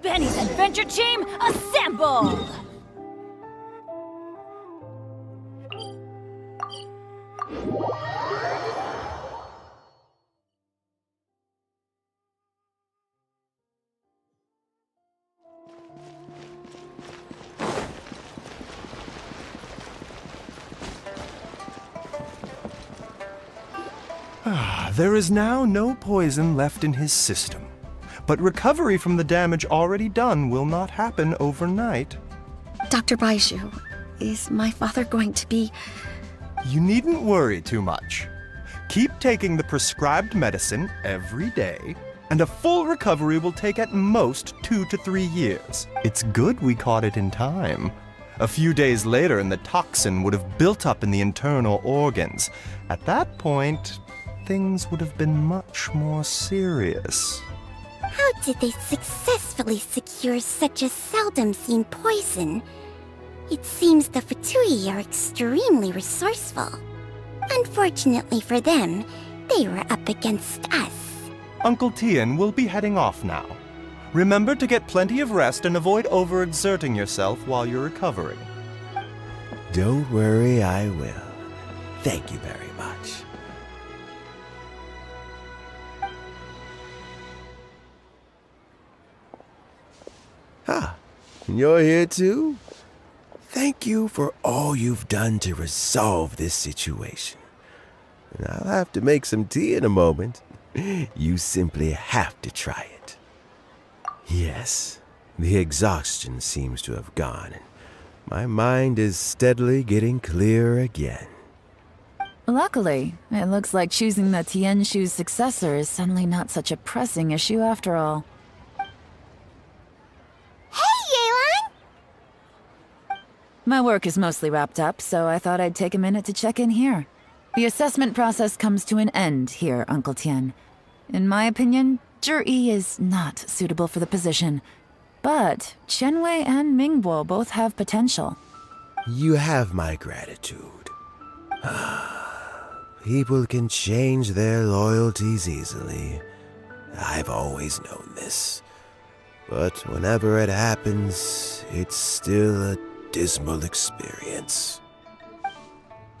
Benny's Adventure Team, assemble! There is now no poison left in his system, but recovery from the damage already done will not happen overnight. Dr. Baiju, is my father going to be... You needn't worry too much. Keep taking the prescribed medicine every day, and a full recovery will take at most 2 to 3 years. It's good we caught it in time. A few days later, and the toxin would have built up in the internal organs. At that point, things would have been much more serious. How did they successfully secure such a seldom-seen poison? It seems the Fatui are extremely resourceful. Unfortunately for them, they were up against us. Uncle Tien will be heading off now. Remember to get plenty of rest and avoid overexerting yourself while you're recovering. Don't worry, I will. Thank you very much. You're here too? Thank you for all you've done to resolve this situation. And I'll have to make some tea in a moment. You simply have to try it. Yes, the exhaustion seems to have gone, and my mind is steadily getting clearer again. Luckily, it looks like choosing the Tianshu's successor is suddenly not such a pressing issue after all. Hey, Yelan! My work is mostly wrapped up, so I thought I'd take a minute to check in here. The assessment process comes to an end here, Uncle Tian. In my opinion, Zhi is not suitable for the position. But Qianwei and Mingbo both have potential. You have my gratitude. People can change their loyalties easily. I've always known this. But whenever it happens, it's still a dismal experience.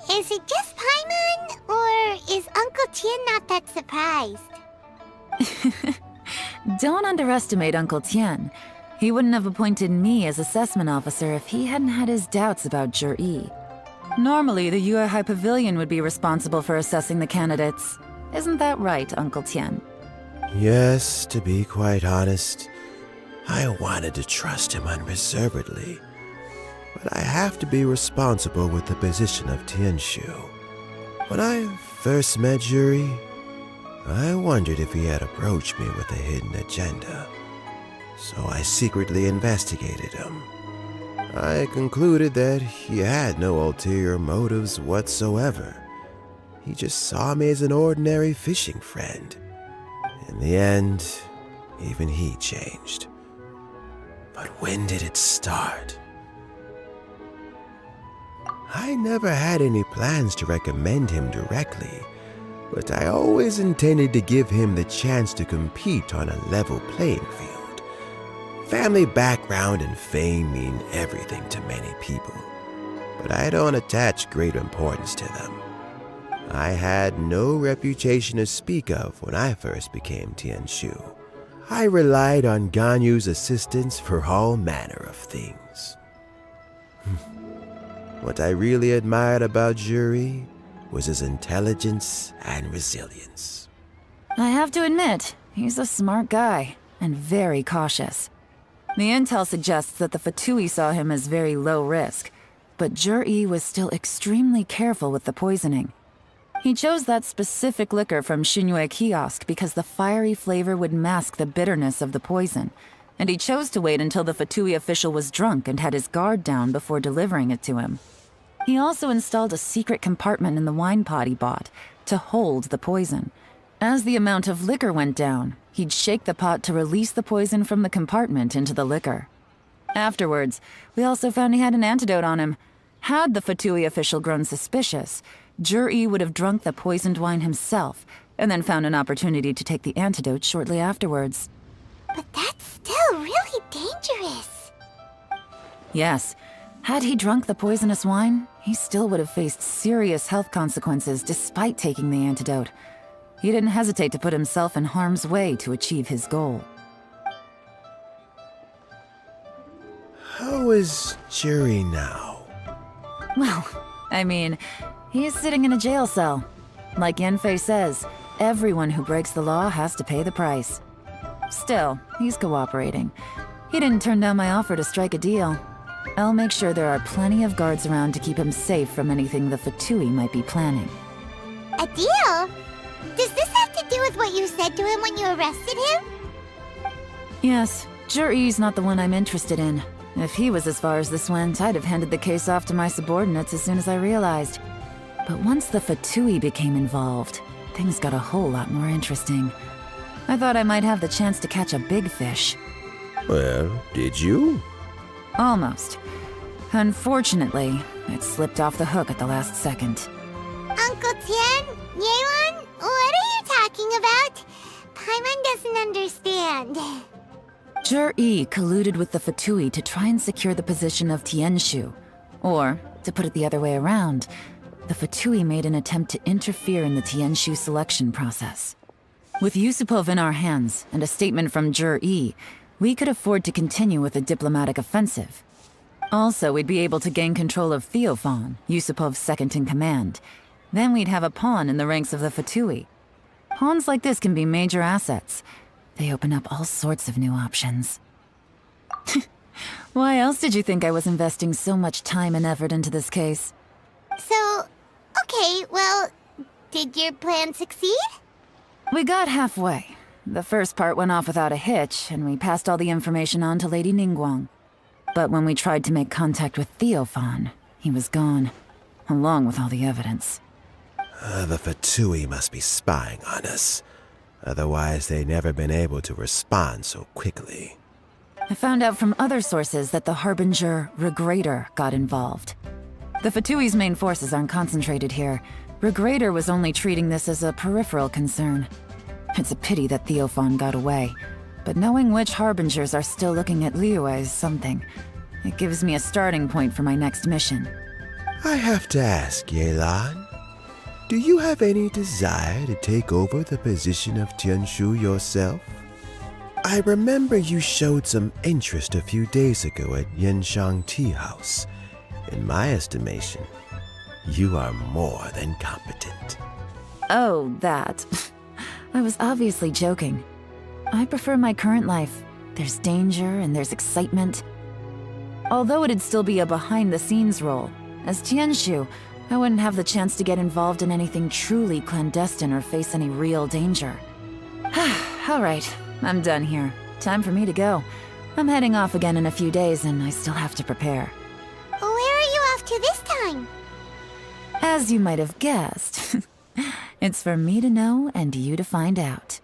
Is it just Paimon, or is Uncle Tian not that surprised? Don't underestimate Uncle Tian. He wouldn't have appointed me as assessment officer if he hadn't had his doubts about Zhi. Normally, the Yuehai Pavilion would be responsible for assessing the candidates. Isn't that right, Uncle Tian? Yes, to be quite honest, I wanted to trust him unreservedly. But I have to be responsible with the position of Tianshu. When I first met Zhi, I wondered if he had approached me with a hidden agenda. So I secretly investigated him. I concluded that he had no ulterior motives whatsoever. He just saw me as an ordinary fishing friend. In the end, even he changed. But when did it start? I never had any plans to recommend him directly, but I always intended to give him the chance to compete on a level playing field. Family background and fame mean everything to many people, but I don't attach great importance to them. I had no reputation to speak of when I first became Tianshu. I relied on Ganyu's assistance for all manner of things. What I really admired about Zhi was his intelligence and resilience. I have to admit, he's a smart guy, and very cautious. The intel suggests that the Fatui saw him as very low risk, but Zhi was still extremely careful with the poisoning. He chose that specific liquor from Xunyue Kiosk because the fiery flavor would mask the bitterness of the poison, and he chose to wait until the Fatui official was drunk and had his guard down before delivering it to him. He also installed a secret compartment in the wine pot he bought to hold the poison. As the amount of liquor went down, he'd shake the pot to release the poison from the compartment into the liquor. Afterwards, we also found he had an antidote on him. Had the Fatui official grown suspicious, Zhi would have drunk the poisoned wine himself, and then found an opportunity to take the antidote shortly afterwards. But that's still really dangerous. Yes, had he drunk the poisonous wine, he still would have faced serious health consequences despite taking the antidote. He didn't hesitate to put himself in harm's way to achieve his goal. How is Zhi now? Well, I mean, he's sitting in a jail cell. Like Yanfei says, everyone who breaks the law has to pay the price. Still, he's cooperating. He didn't turn down my offer to strike a deal. I'll make sure there are plenty of guards around to keep him safe from anything the Fatui might be planning. A deal? Does this have to do with what you said to him when you arrested him? Yes, Zhi's not the one I'm interested in. If he was as far as this went, I'd have handed the case off to my subordinates as soon as I realized. But once the Fatui became involved, things got a whole lot more interesting. I thought I might have the chance to catch a big fish. Well, did you? Almost. Unfortunately, it slipped off the hook at the last second. Uncle Tian? Yelan? What are you talking about? Paimon doesn't understand. Zhi colluded with the Fatui to try and secure the position of Tianshu. Or, to put it the other way around, the Fatui made an attempt to interfere in the Tianshu selection process. With Yusupov in our hands and a statement from Zhi, we could afford to continue with a diplomatic offensive. Also, we'd be able to gain control of Theophan, Yusupov's second-in-command. Then we'd have a pawn in the ranks of the Fatui. Pawns like this can be major assets. They open up all sorts of new options. Why else did you think I was investing so much time and effort into this case? So, okay, well, did your plan succeed? We got halfway. The first part went off without a hitch, and we passed all the information on to Lady Ningguang. But when we tried to make contact with Theophan, he was gone, along with all the evidence. The Fatui must be spying on us. Otherwise, they'd never been able to respond so quickly. I found out from other sources that the Harbinger Regrator got involved. The Fatui's main forces aren't concentrated here. Regrator was only treating this as a peripheral concern. It's a pity that Theophan got away, but knowing which Harbingers are still looking at Liyue is something. It gives me a starting point for my next mission. I have to ask, Yelan, do you have any desire to take over the position of Tianshu yourself? I remember you showed some interest a few days ago at Yenshang Tea House. In my estimation, you are more than competent. Oh, that. I was obviously joking. I prefer my current life. There's danger and there's excitement. Although it'd still be a behind-the-scenes role, as Tianshu, I wouldn't have the chance to get involved in anything truly clandestine or face any real danger. All right, I'm done here. Time for me to go. I'm heading off again in a few days, and I still have to prepare. Where are you off to this time? As you might have guessed, it's for me to know and you to find out.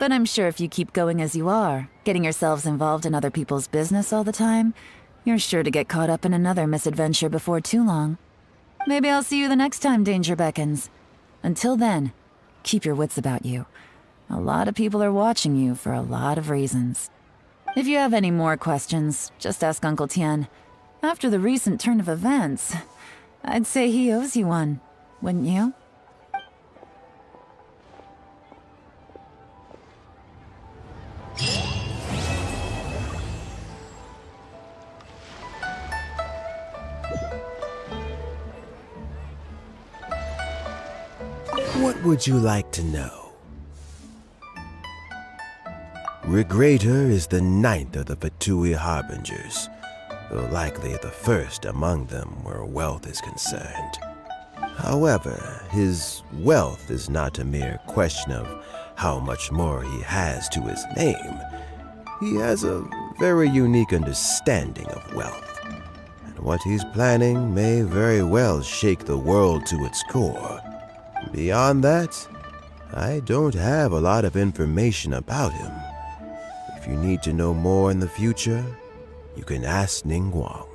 But I'm sure if you keep going as you are, getting yourselves involved in other people's business all the time, you're sure to get caught up in another misadventure before too long. Maybe I'll see you the next time danger beckons. Until then, keep your wits about you. A lot of people are watching you for a lot of reasons. If you have any more questions, just ask Uncle Tian. After the recent turn of events, I'd say he owes you one, wouldn't you? What would you like to know? Regrator is the 9th of the Fatui Harbingers, though likely the first among them where wealth is concerned. However, his wealth is not a mere question of how much more he has to his name. He has a very unique understanding of wealth, and what he's planning may very well shake the world to its core. Beyond that, I don't have a lot of information about him. If you need to know more in the future, you can ask Ningguang.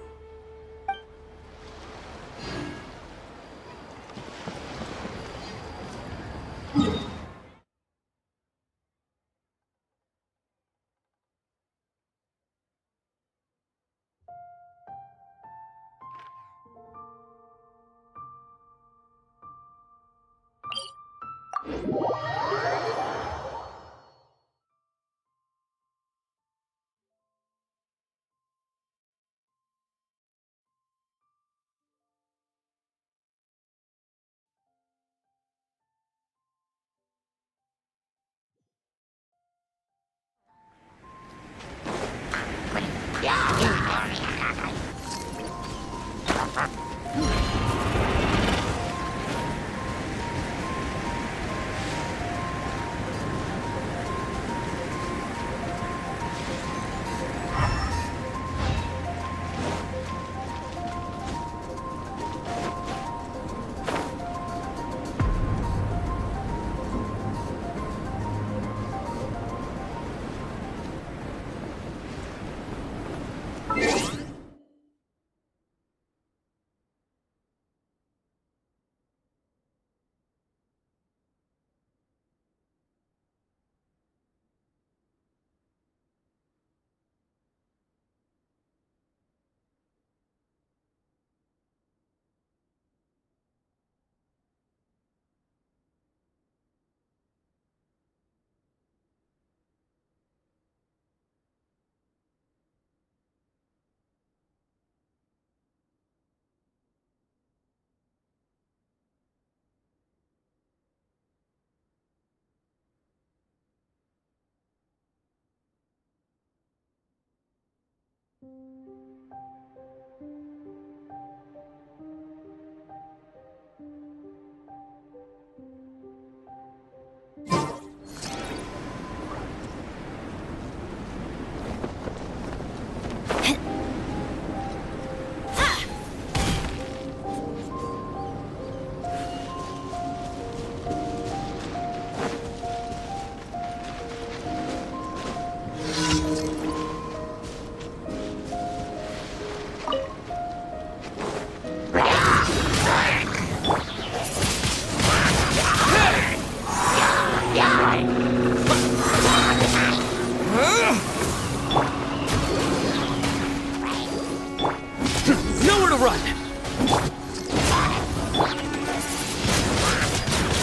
Nowhere to run!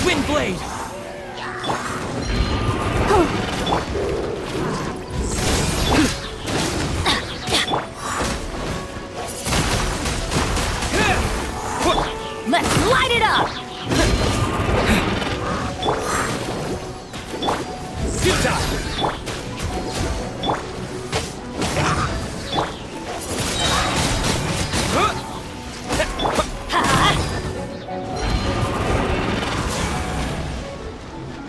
Wind blade! Let's light it up!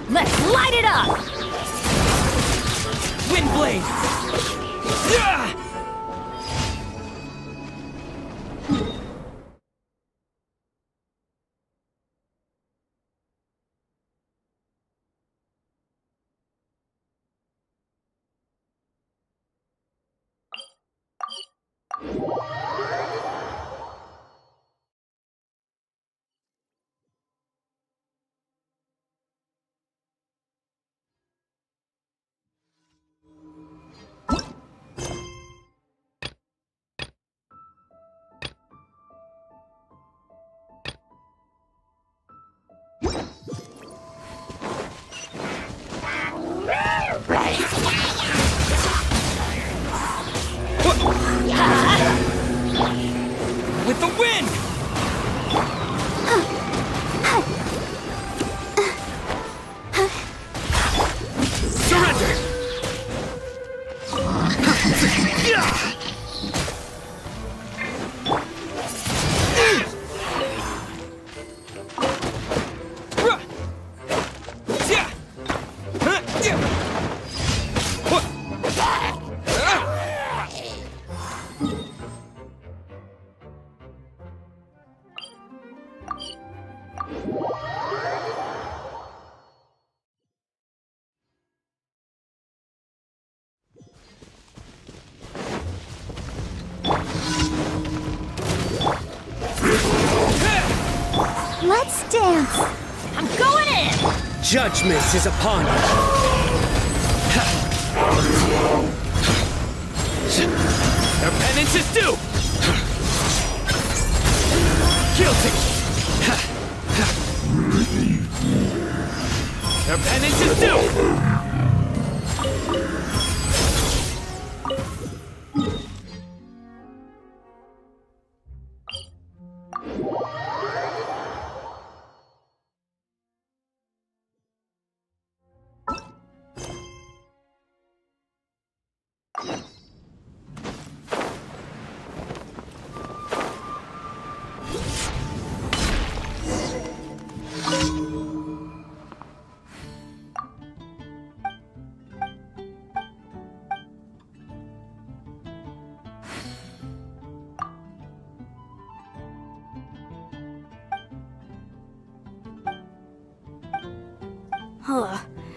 Let's light it up! Wind blade! Yeah! With the wind! Surrender! Let's dance. I'm going in! Judgment is upon you. Their penance is due! Guilty! Their penance is due!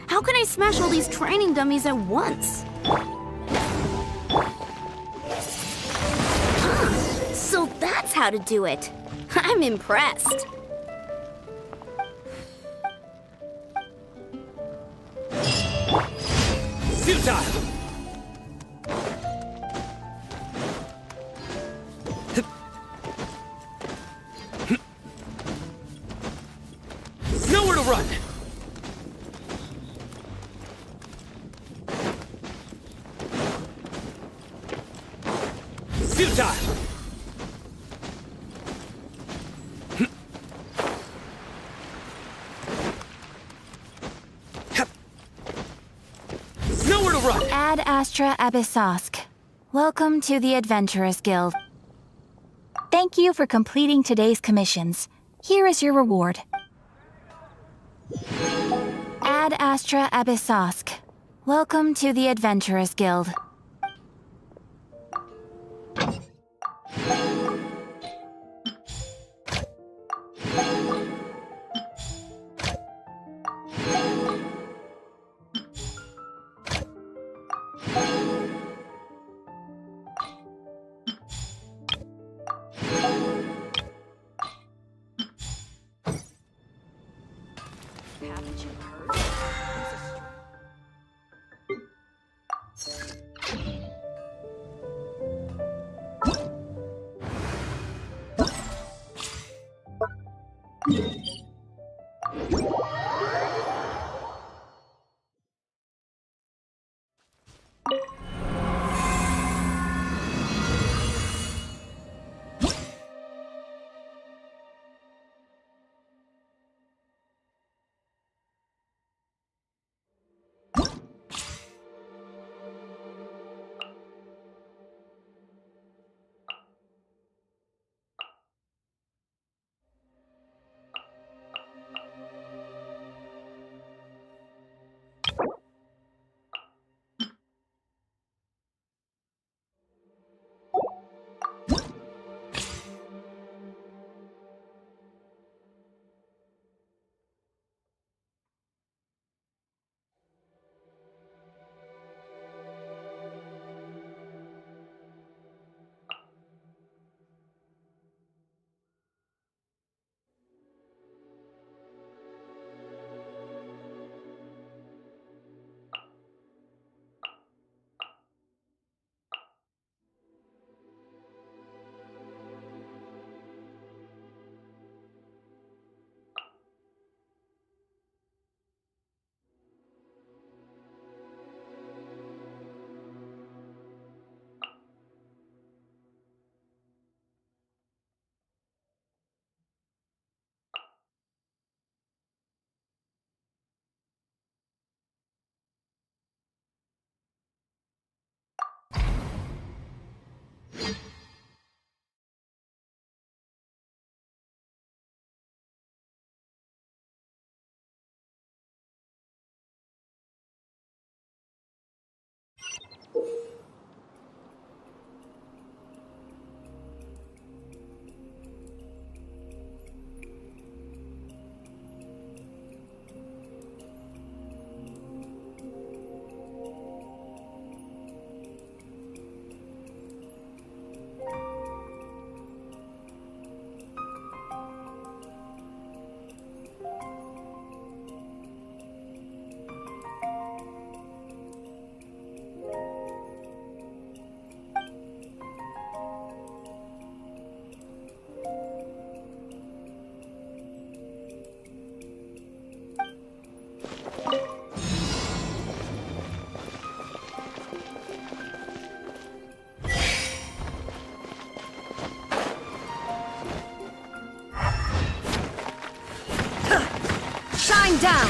How can I smash all these training dummies at once? So that's how to do it. I'm impressed. Futile! Nowhere to run! Futile! Nowhere to run! Ad Astra Abyssosk. Welcome to the Adventurers Guild. Thank you for completing today's commissions. Here is your reward. Ad Astra Abyssosk. Welcome to the Adventurers Guild. Haven't you heard? Shine down!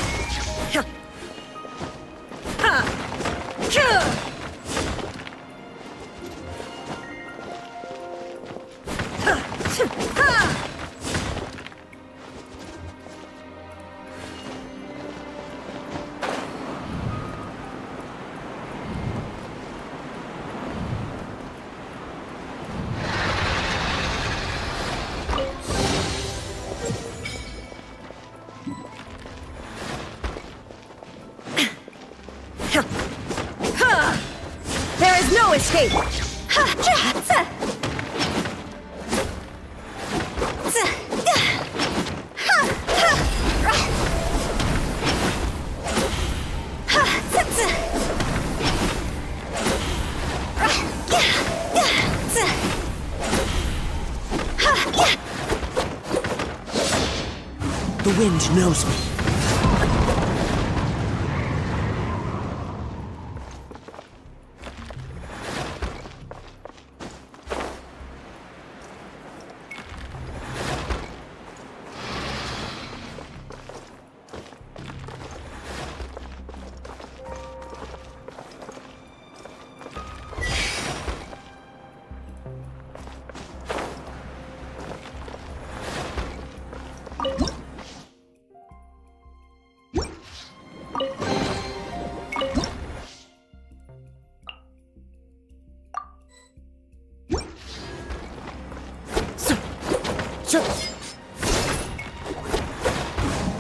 There is no escape! The wind knows me.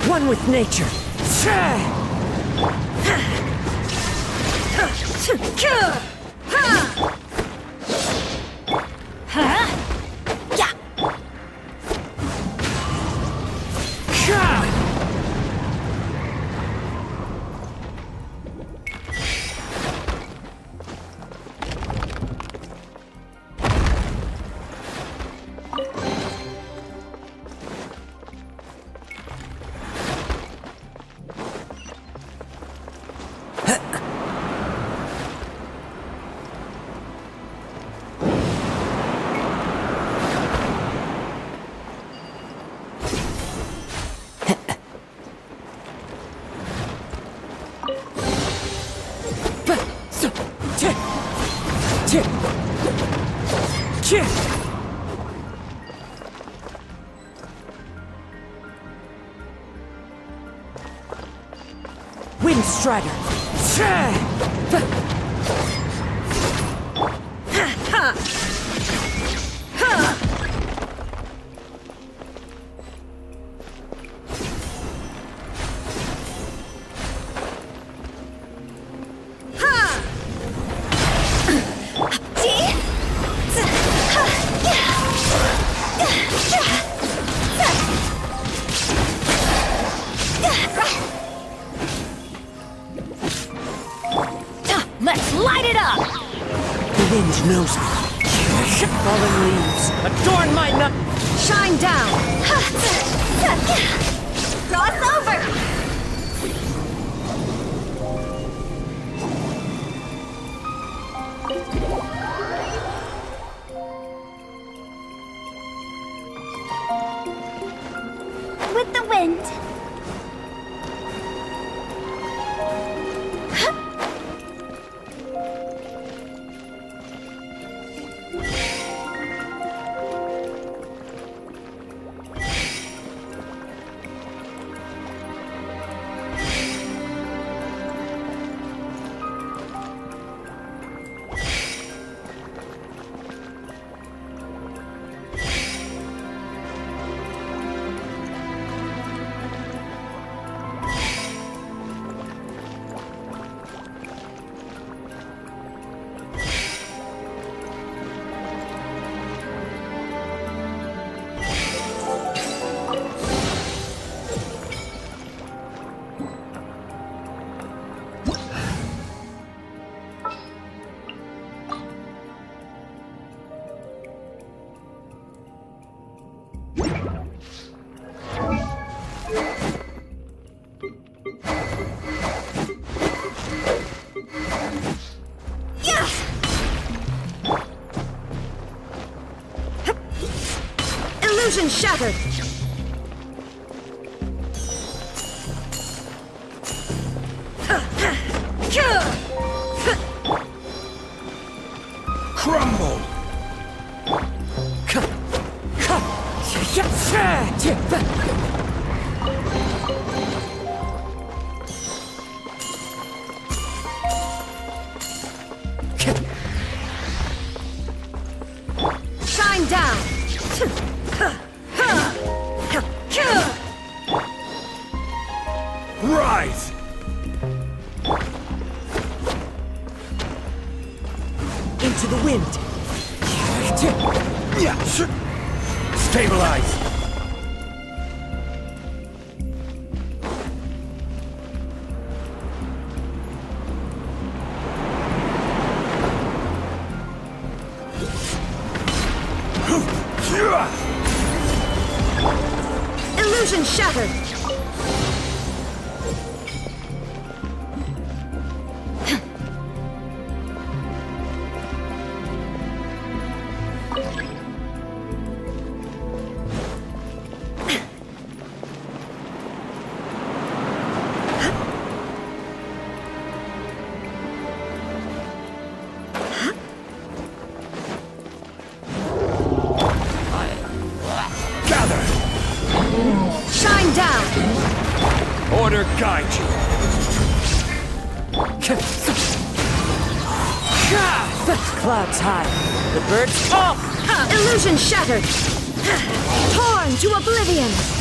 One with nature. Wind Strider. Let's light it up! The wind knows me. Fallen leaves. Adorn my nut. Shine down! Cross over! With the wind. Illusion shattered! Crumble. Shine down! Rise. Into the wind. Stabilize. Illusion shattered! Shine down! Order guide you. Clouds high. The birds fall. Illusion shattered! Torn to oblivion!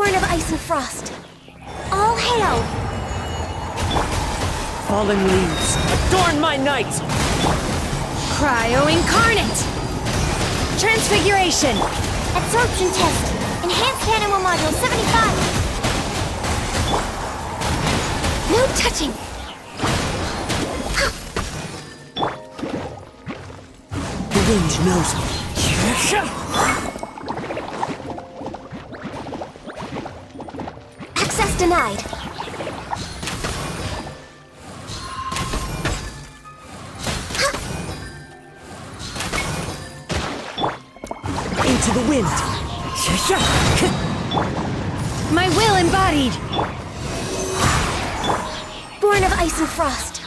Born of ice and frost. All hail! Fallen leaves, adorn my night! Cryo incarnate! Transfiguration! Absorption test. Enhanced animal module 75. No touching! The wind knows me. Access denied. Into the wind. My will embodied! Born of ice and frost.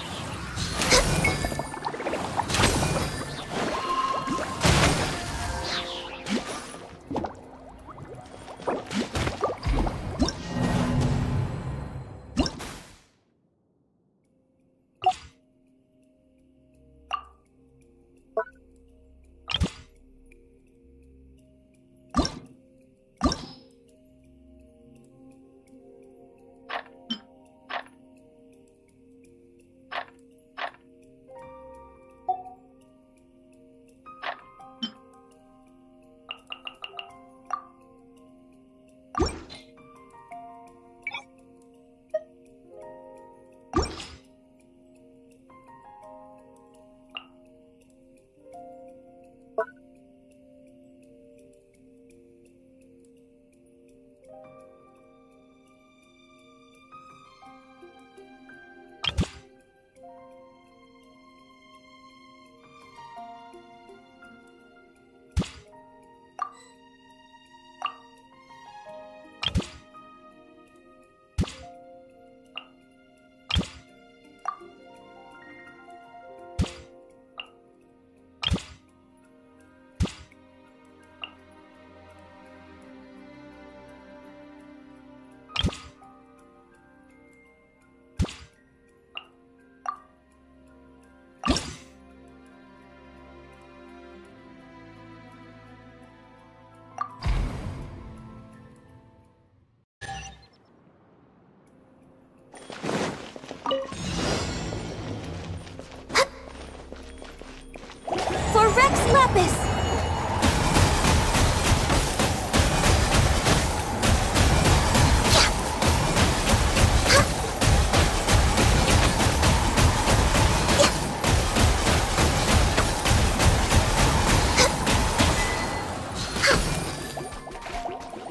For Rex Lapis!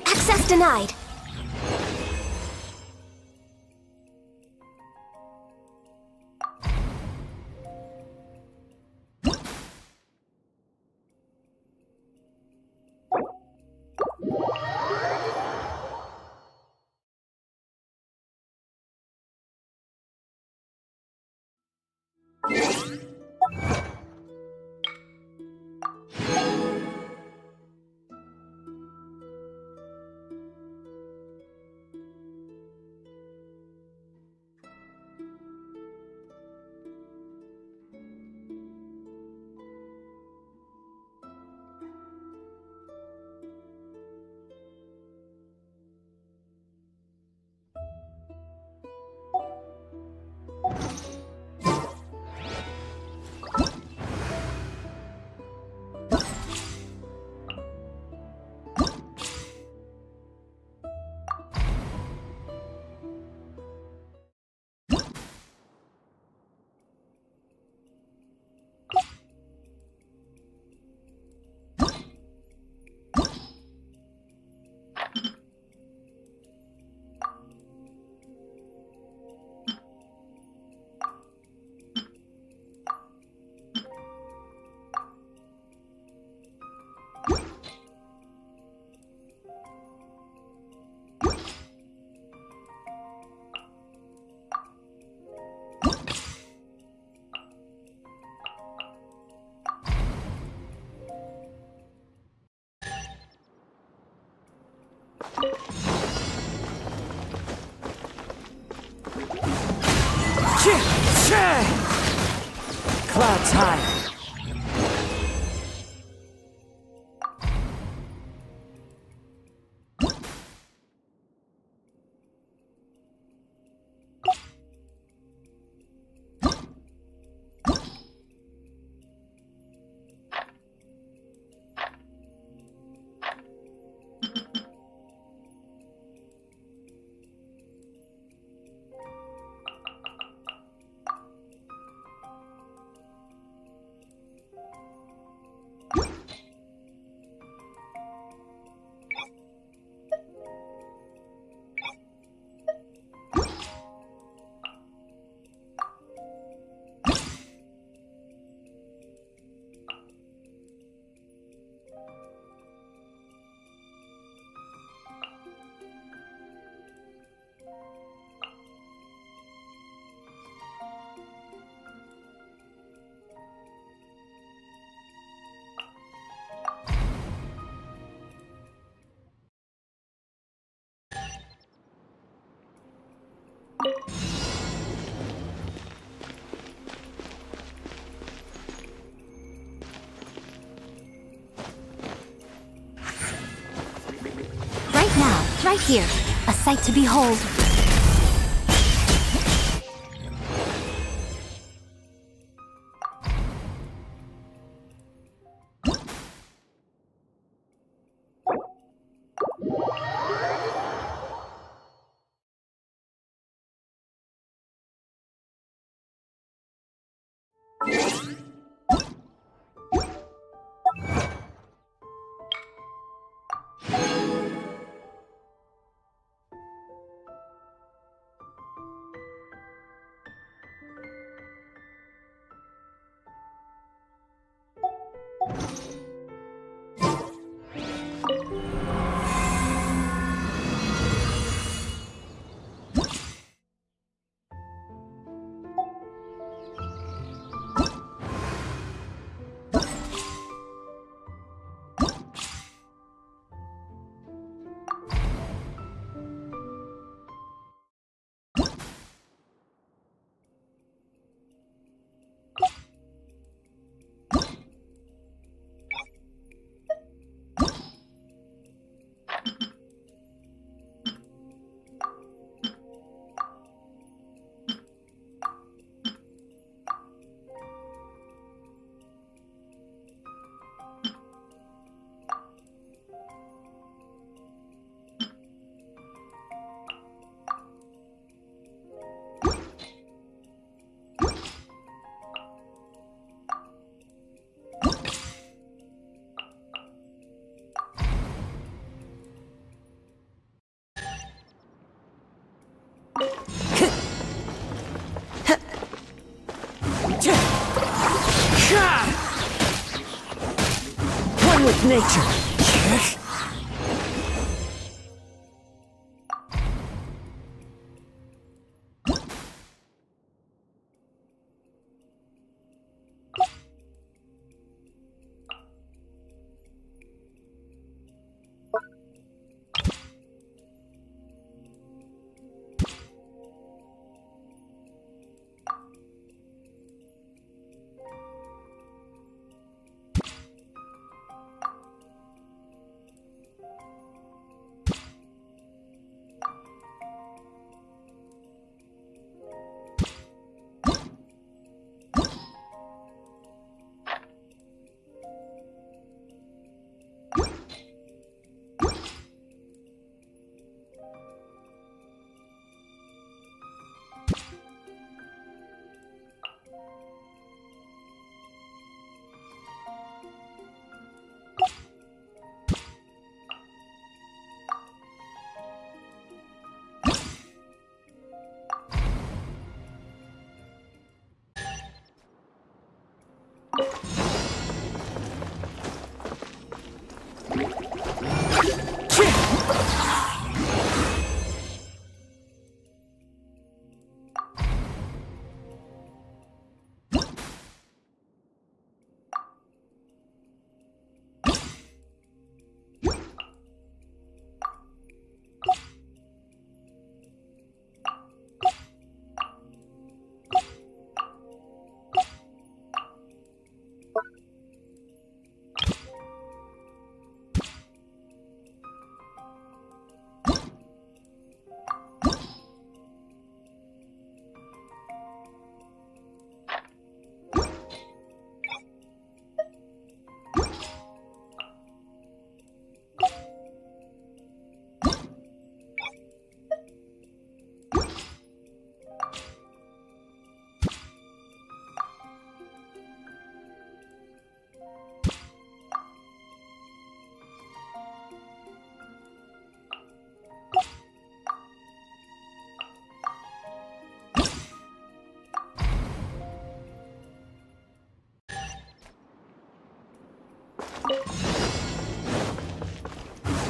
Access denied. Clouds high. Right now, right here. A sight to behold. One with nature.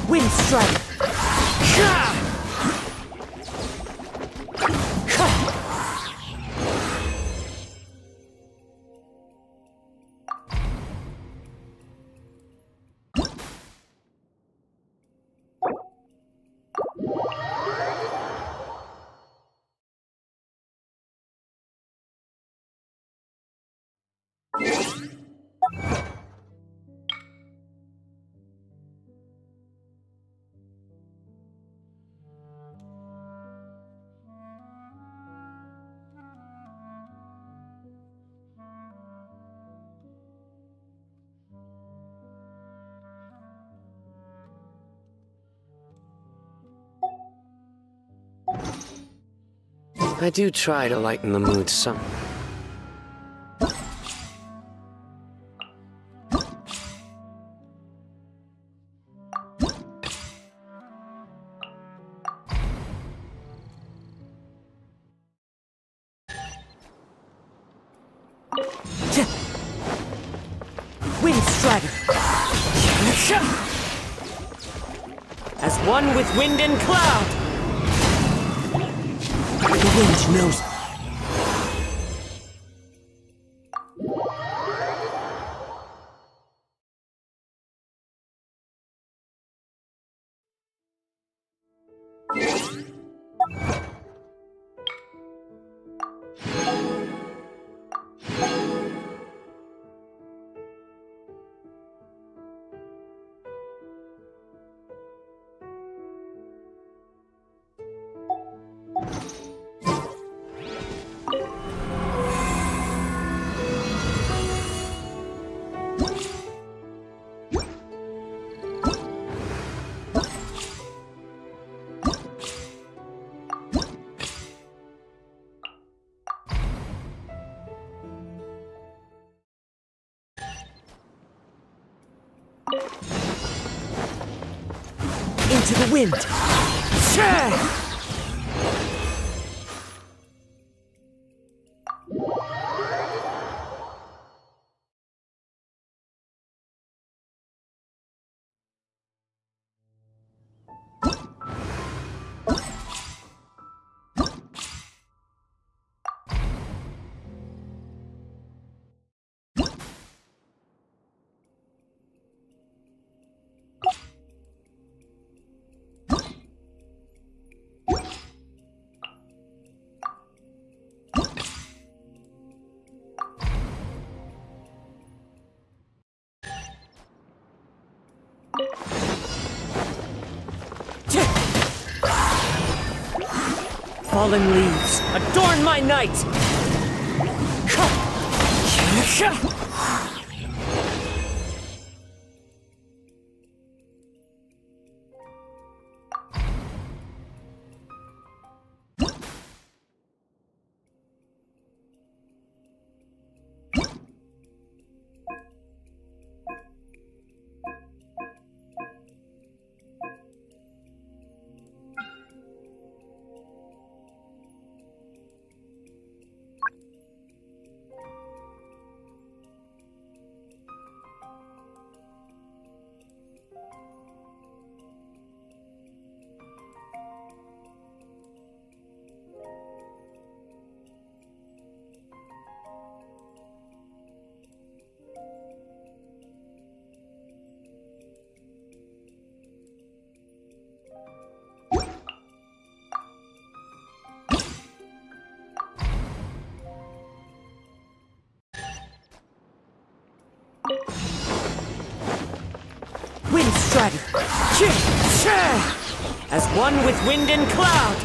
Wind strike! I do try to lighten the mood some. Wind Strider! As one with wind and cloud! The wind knows. Into the wind! Share! Fallen leaves, adorn my night! Wind Strider! As one with wind and cloud!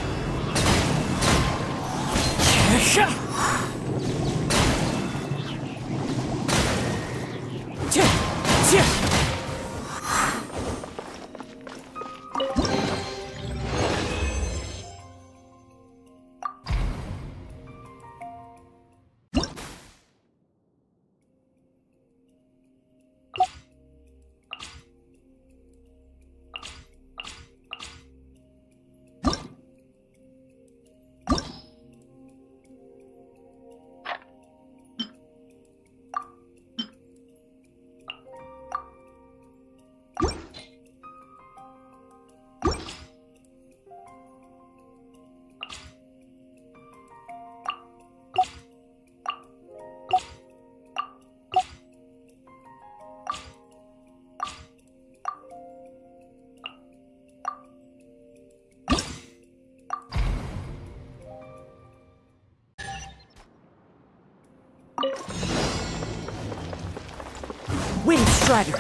Wind Strider!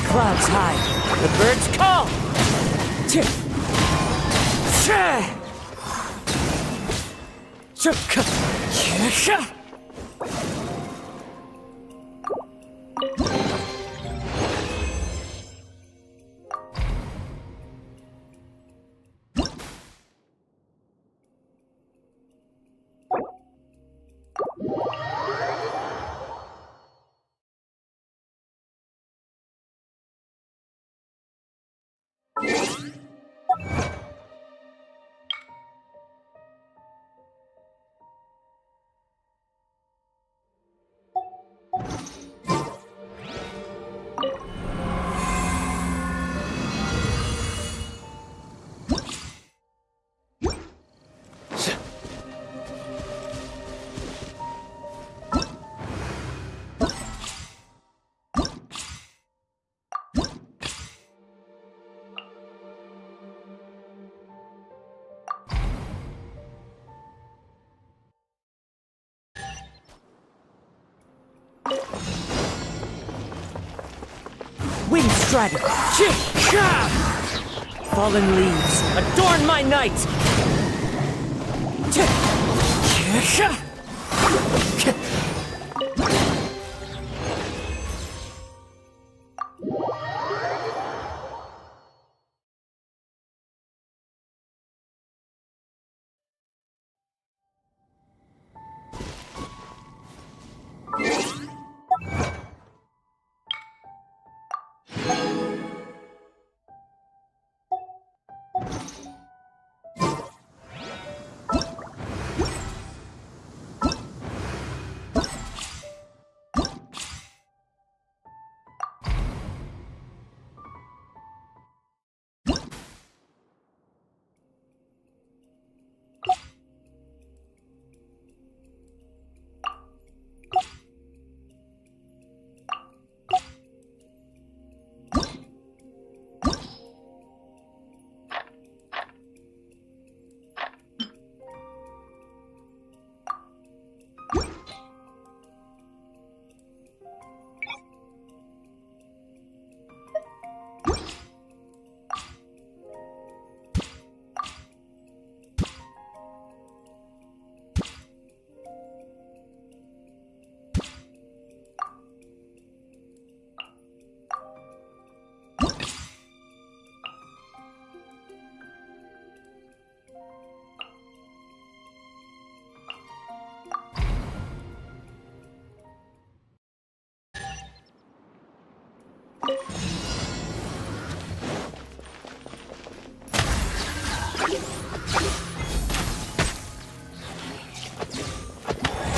Clouds high, the birds call! Wind Strider! Fallen leaves, adorn my night!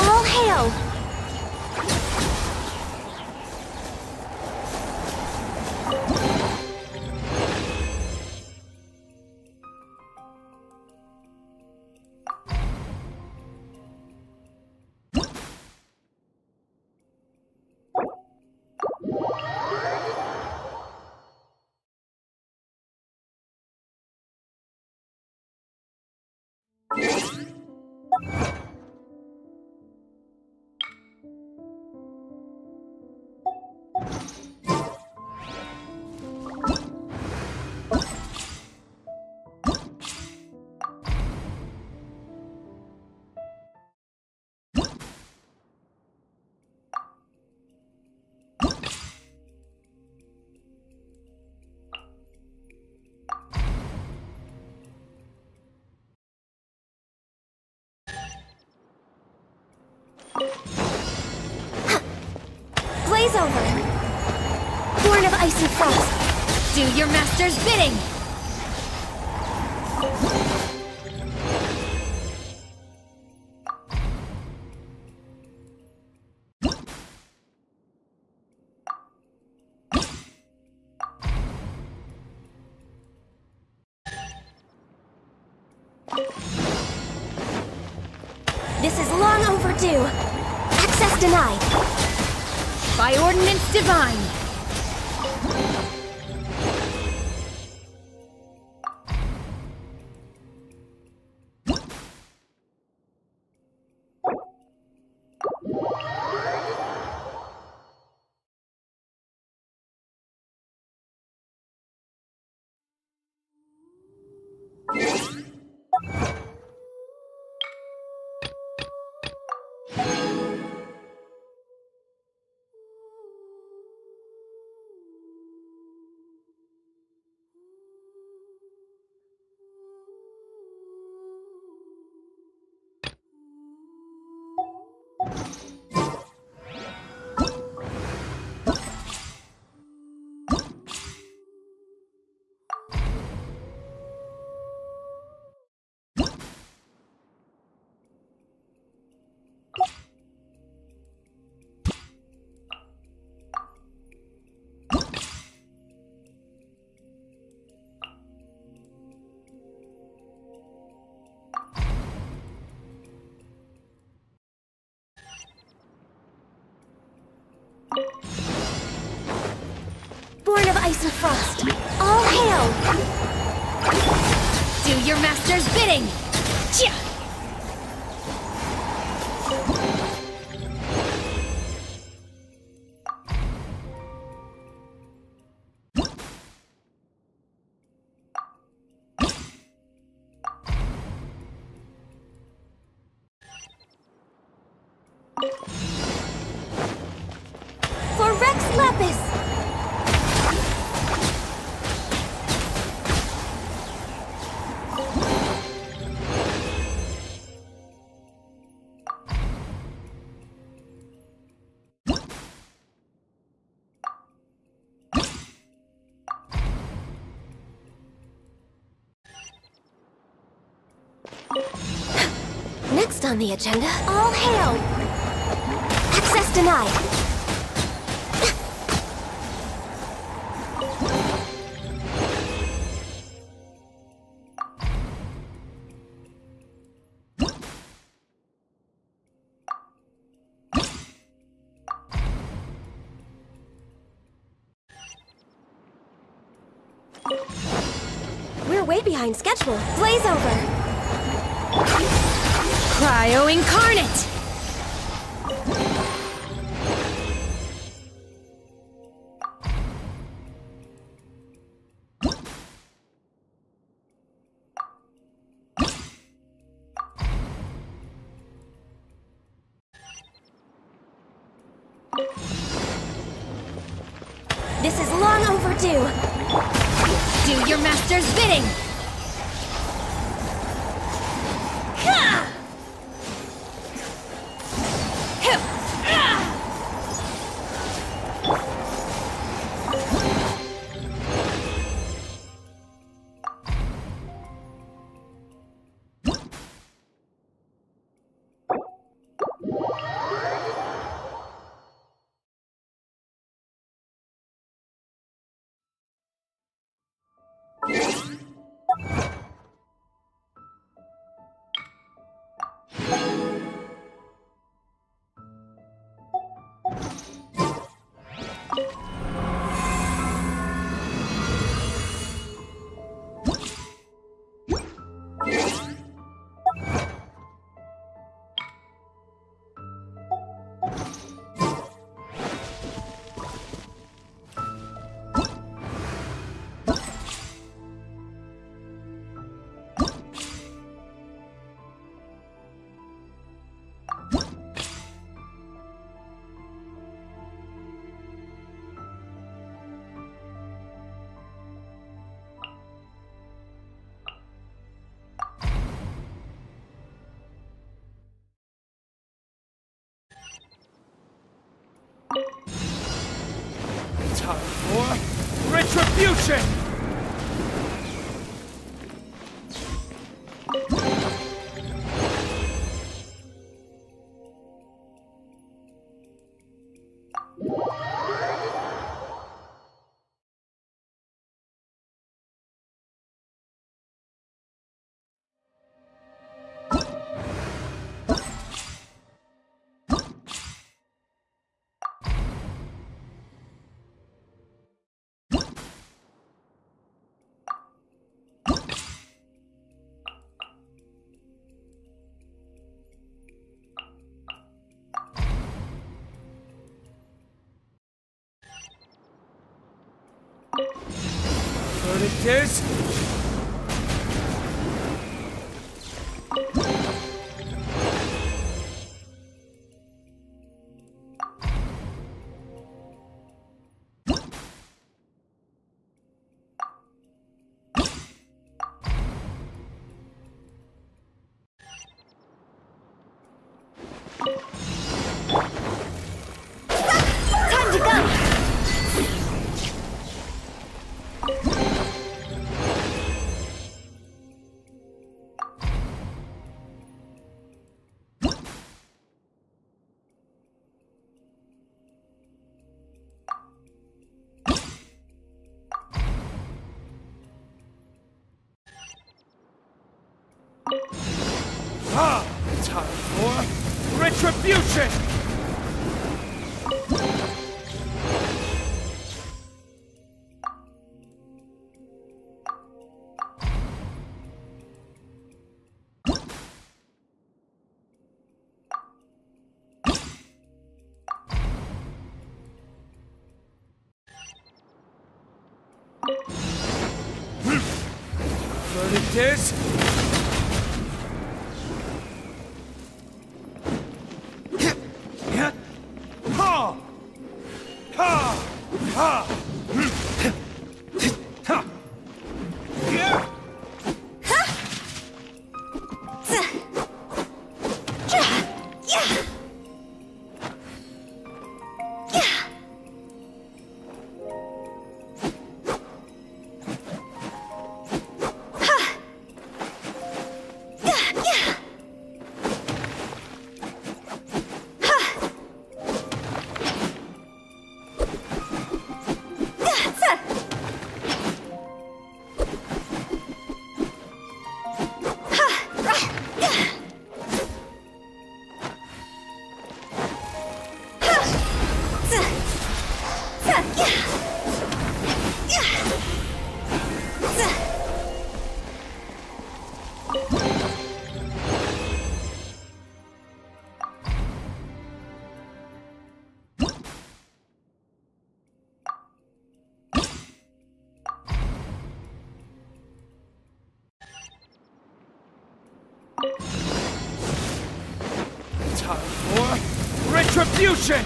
All hail! Blaze over! Born of icy frost, do your master's bidding! This is long overdue. Access denied. By ordinance divine. Born of ice and frost, all hail! Do your master's bidding! Chia! For Rex Lapis! Next on the agenda, all hail! Access denied! We're way behind schedule. Blaze over! Cryo Incarnate! This is long overdue! Do your master's bidding! Ha! Hip! Ah! Time for retribution! Verdict is... Time to go! Time for retribution! Verdict is... Ha! Ha! Ha! Ha! Yeah! Time for retribution!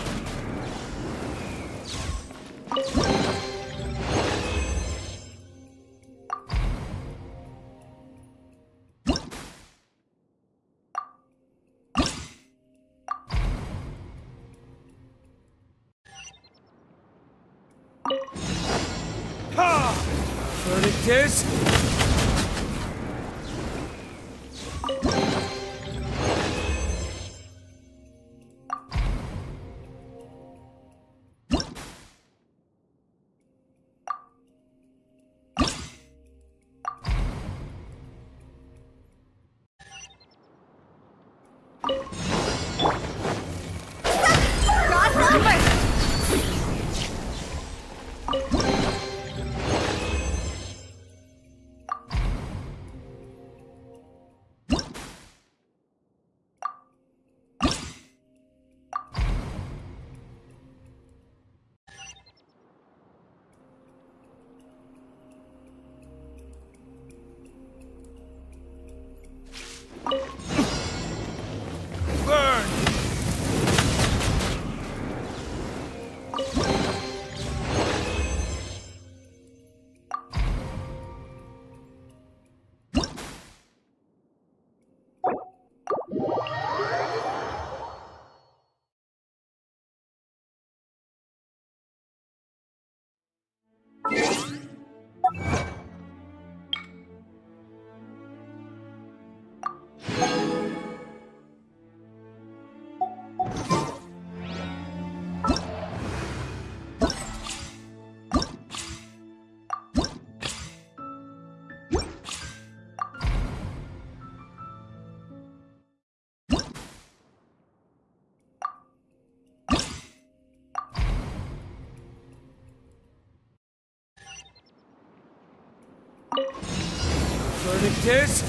Ha! Verdict is... Burn! Verdict is...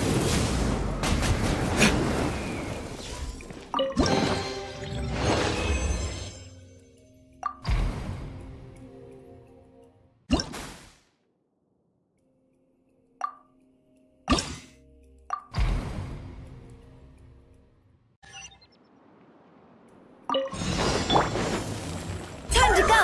Time to go!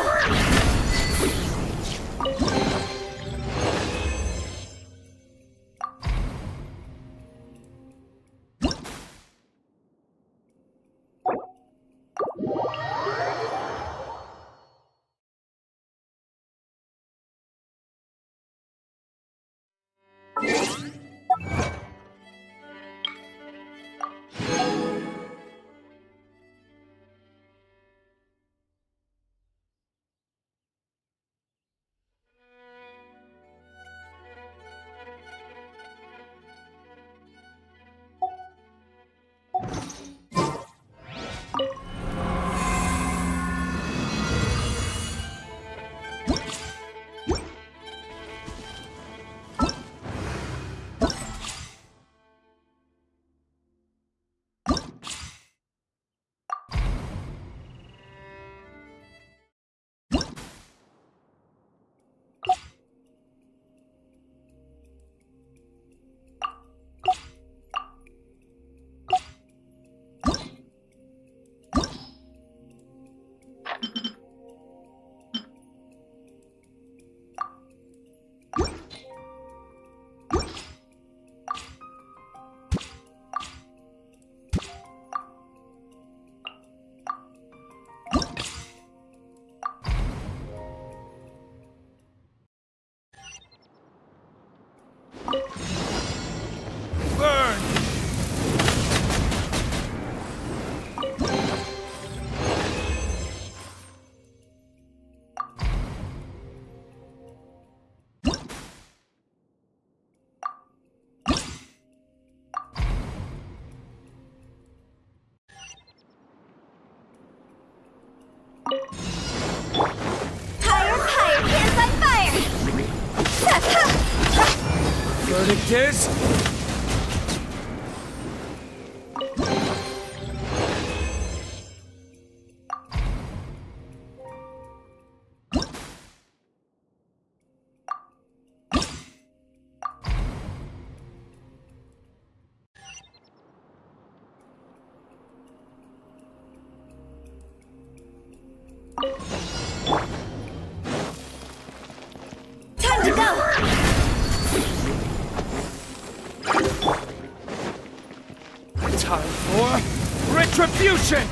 Verdict is... Time to go! Time for retribution!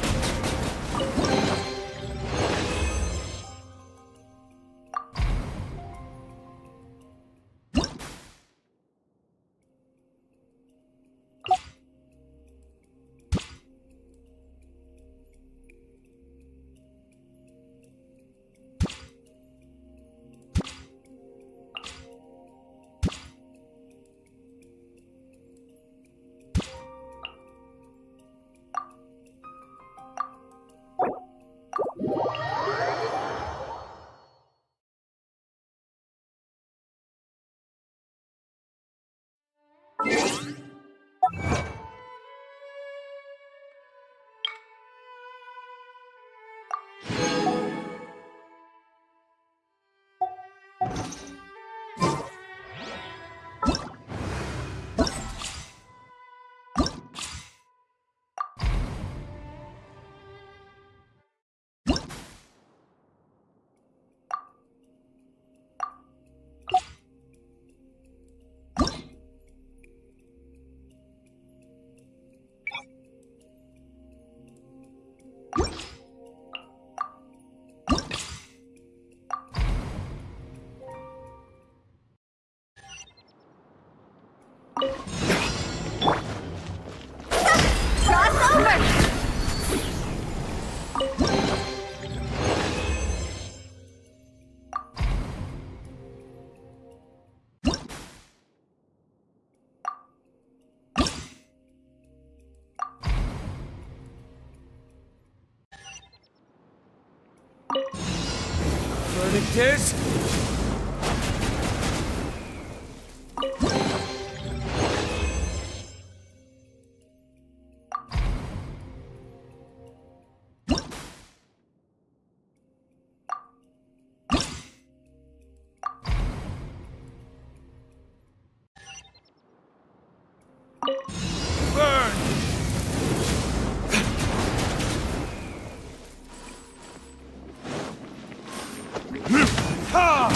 Cross over! Verdict is... burn! Ha!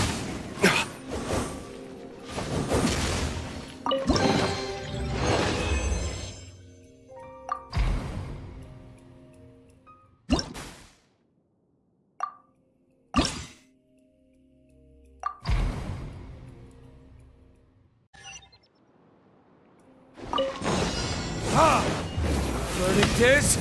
Ha! Verdict is...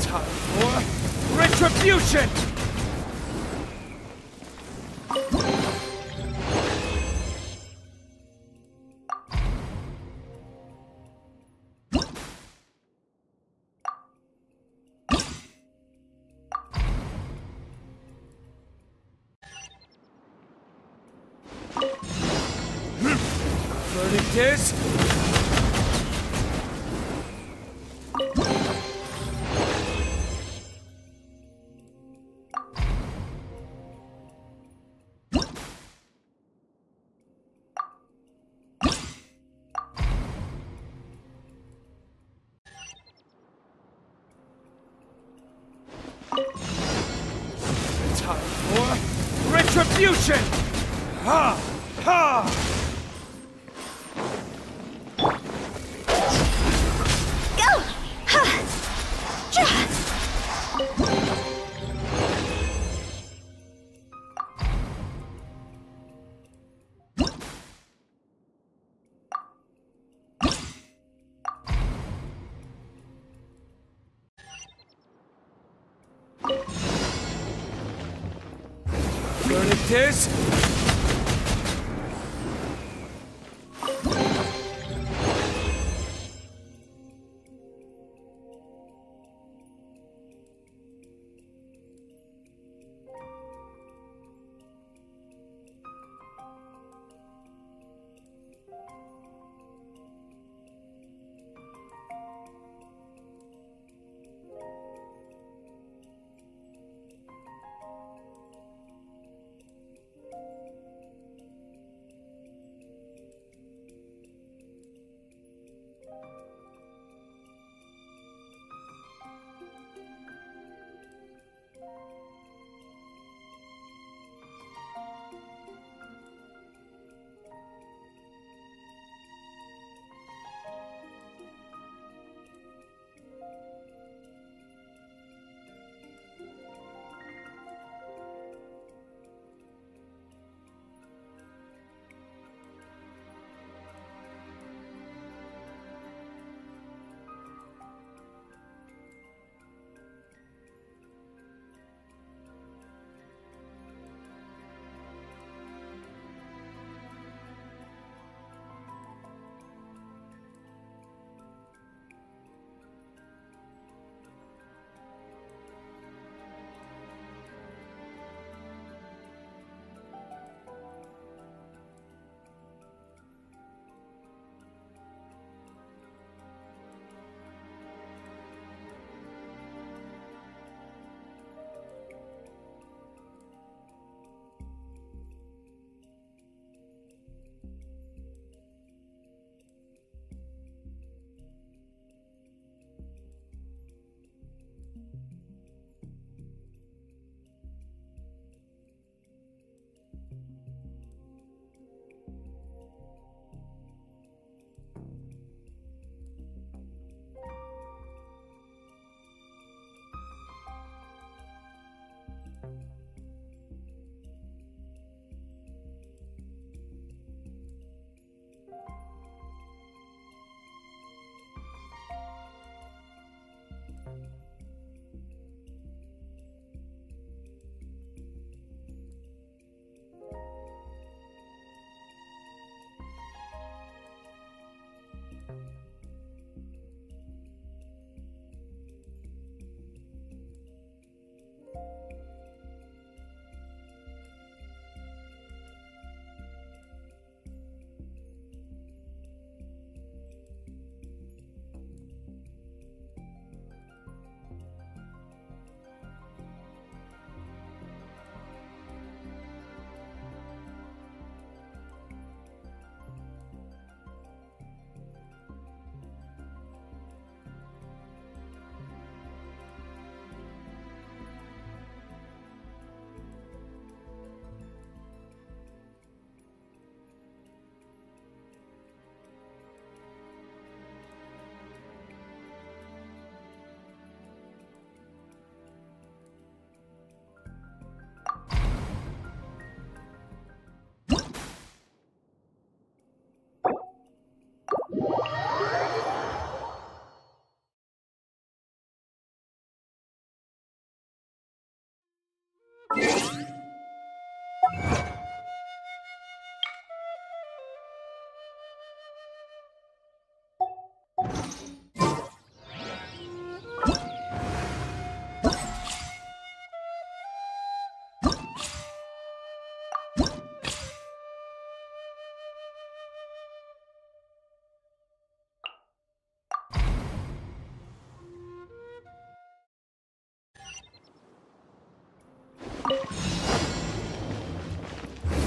Time for retribution! Verdict is... Time for retribution! Ha! Ha! Go! Ha! Ja! Burn it is!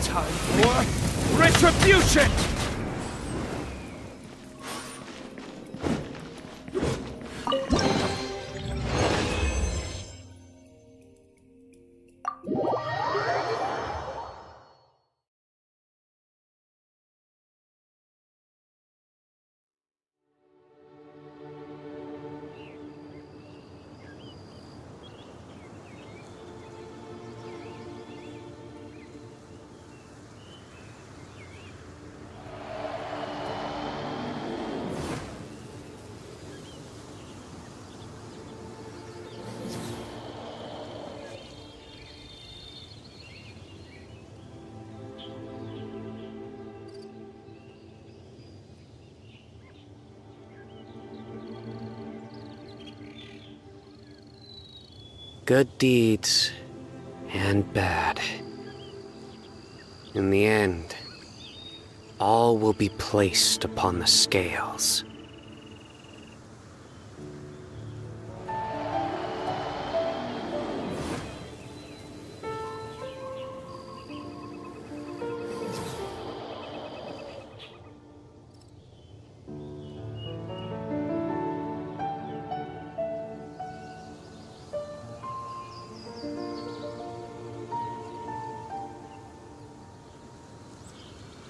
Time for retribution! Good deeds and bad. In the end, all will be placed upon the scales.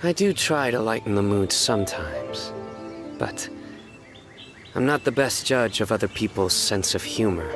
I do try to lighten the mood sometimes, but I'm not the best judge of other people's sense of humor.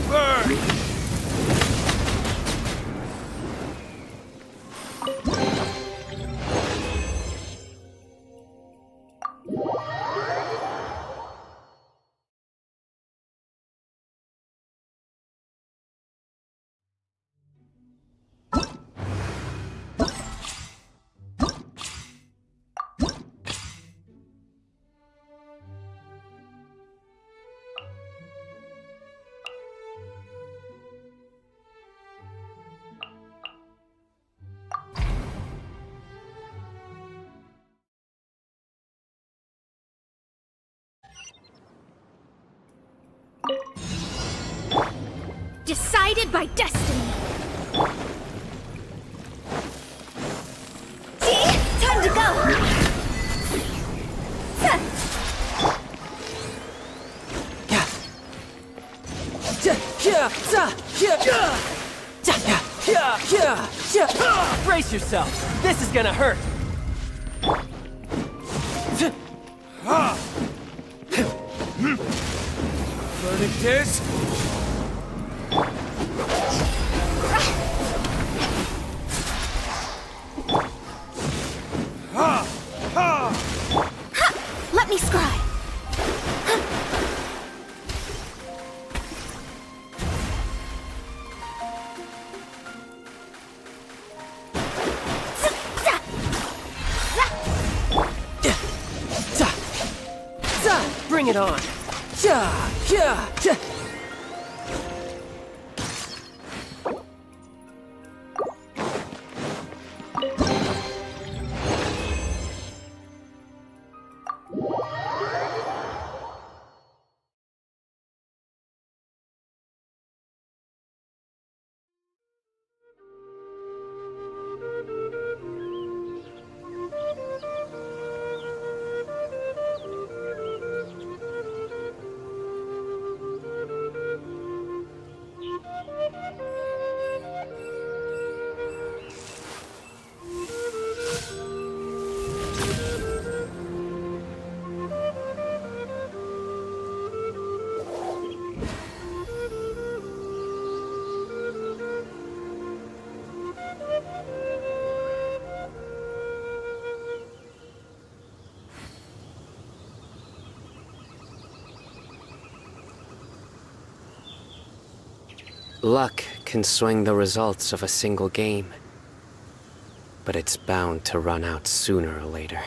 Burn! Decided by destiny. See? Time to go. Brace yourself. This is gonna hurt. Verdict is... Let me scry. Bring it on. Luck can swing the results of a single game, but it's bound to run out sooner or later.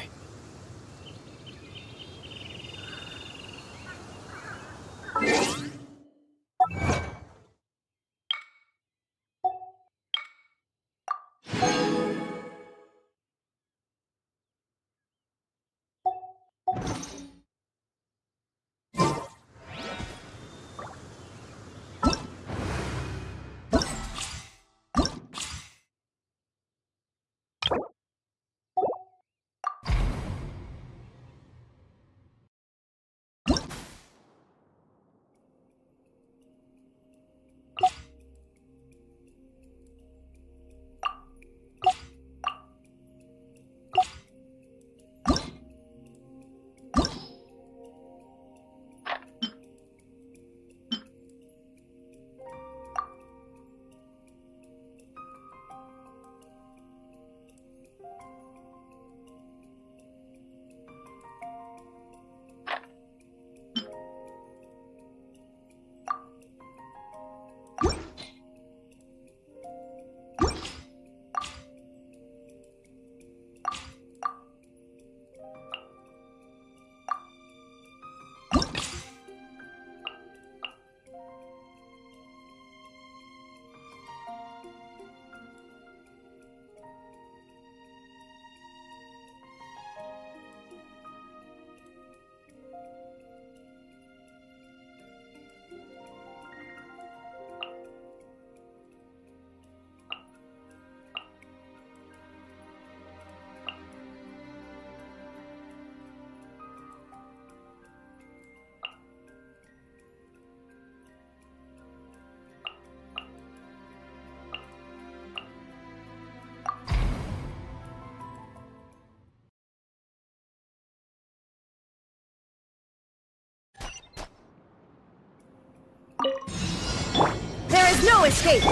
no escape!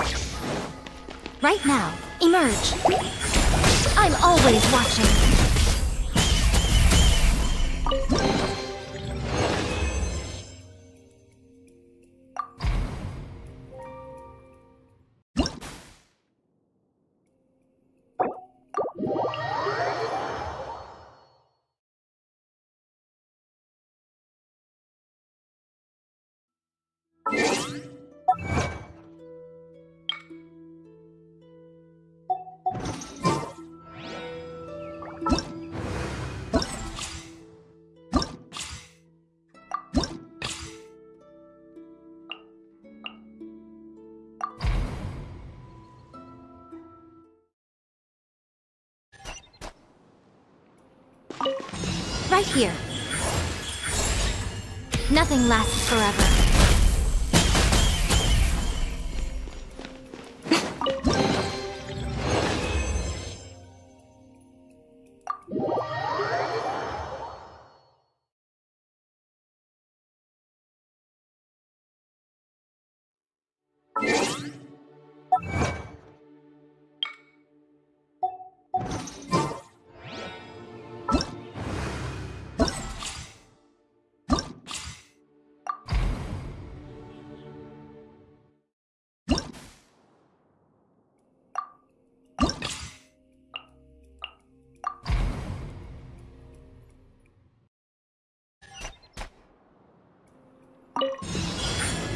Right now, emerge. I'm always watching. Right here. Nothing lasts forever.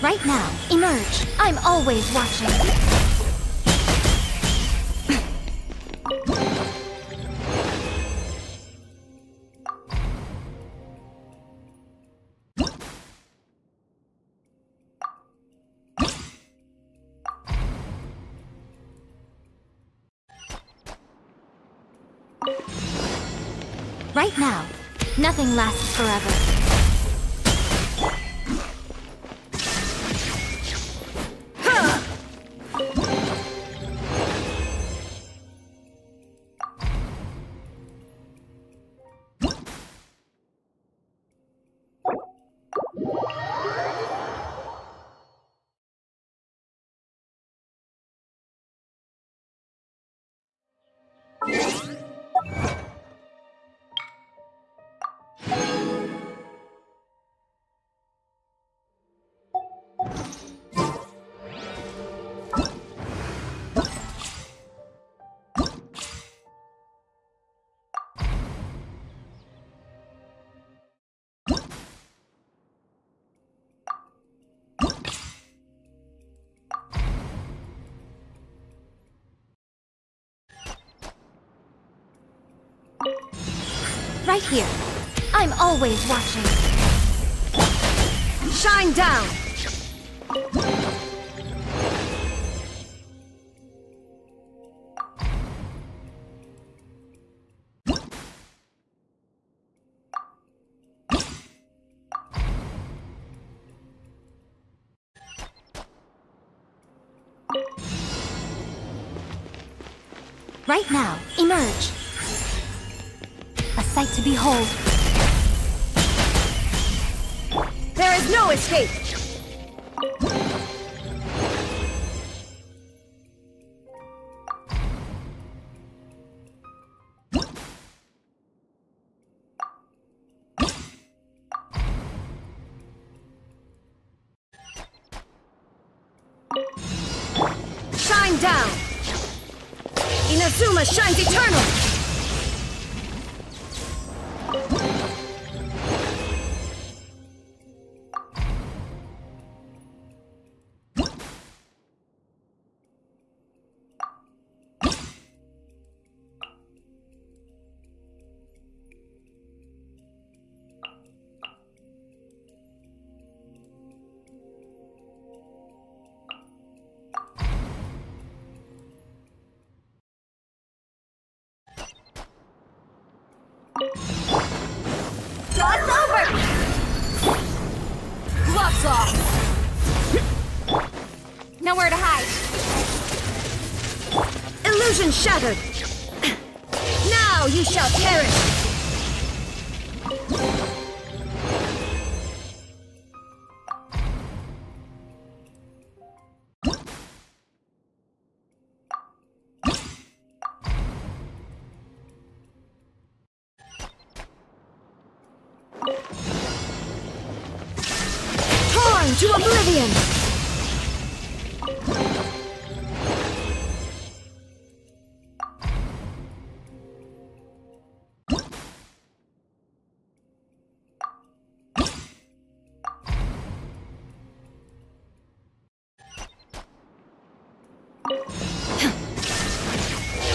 Right now, emerge. I'm always watching. Right now, nothing lasts forever. Right here. I'm always watching. Shine down! Right now, emerge. A sight to behold. There is no escape! Shine down! Inazuma shines eternal! It's over! Gloves off! Nowhere to hide. Illusion shattered! Now you shall perish! to oblivion!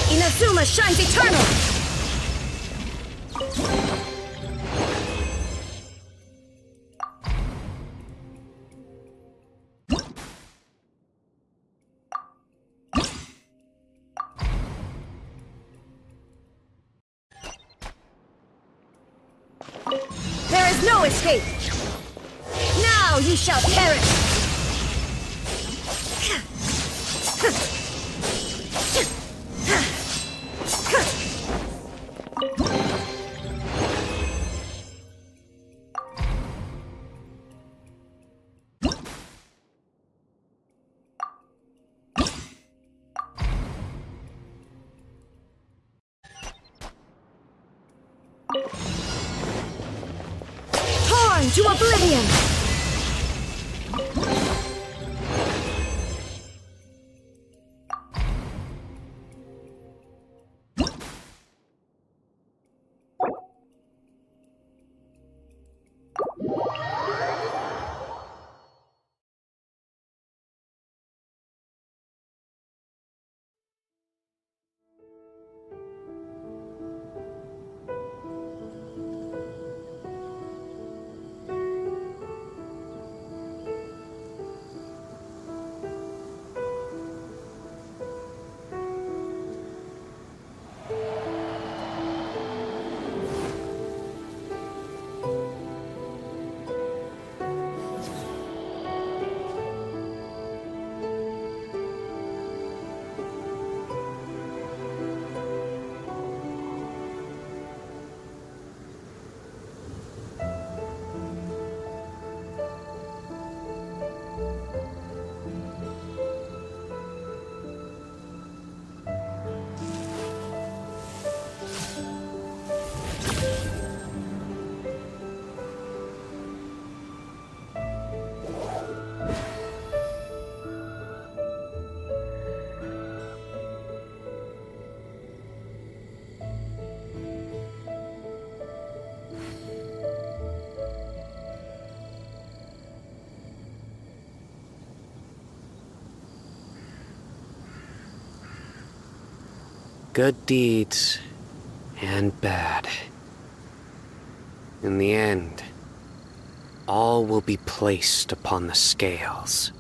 Inazuma shines eternal! There is no escape! Now you shall perish! Torn to oblivion! Good deeds and bad. In the end, all will be placed upon the scales.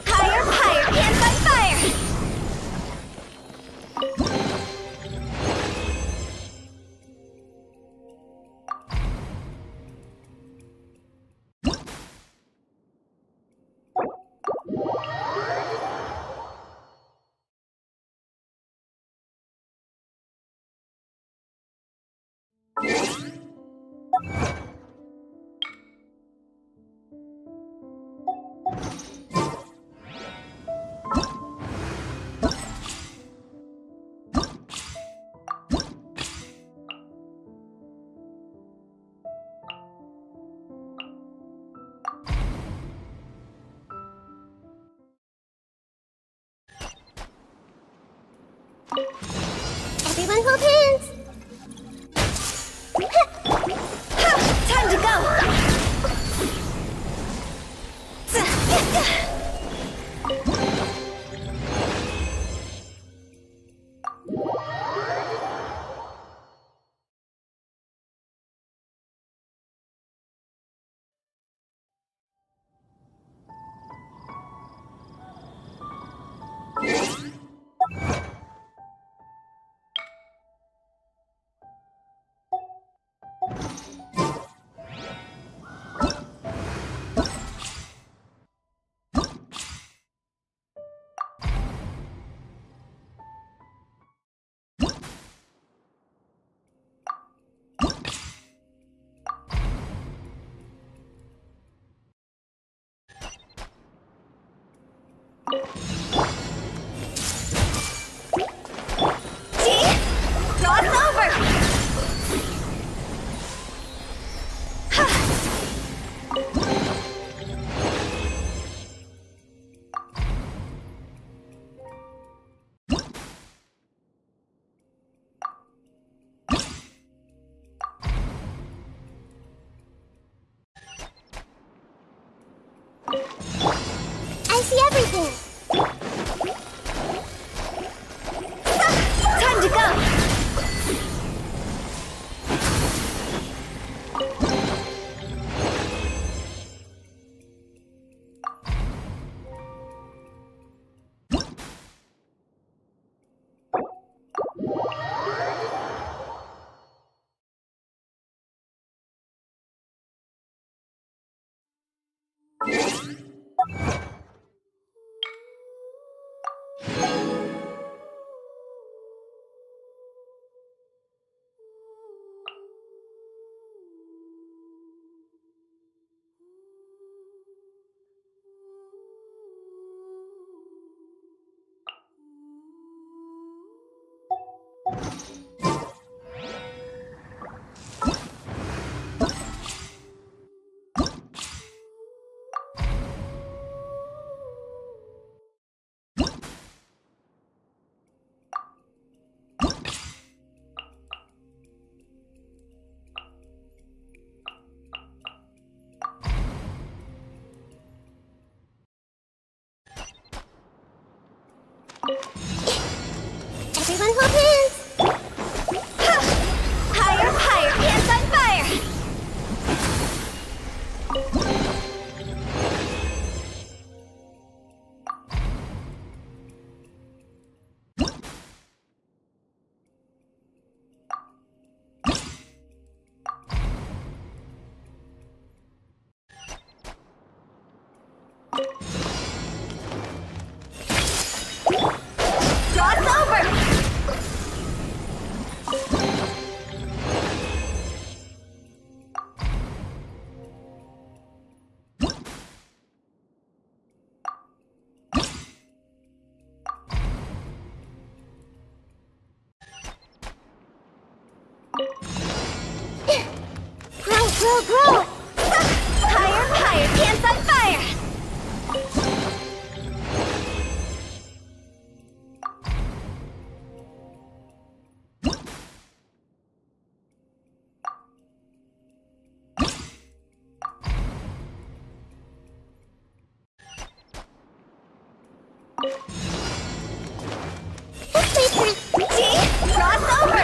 Higher, higher, and by fire! Everyone hold hands! Time to go! I see everything! Time to go! Everyone hold hands! Higher, higher, hands on fire! Cross over! Grow, grow, grow! Higher, higher, hands on fire! Cross over!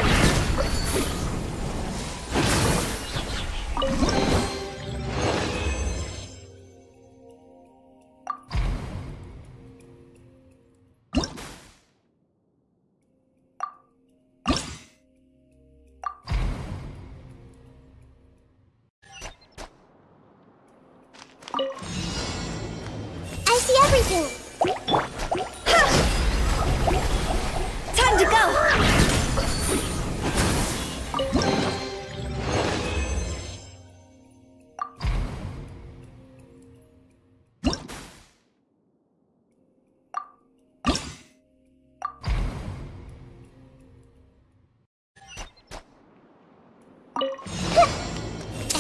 I see everything! Time to go!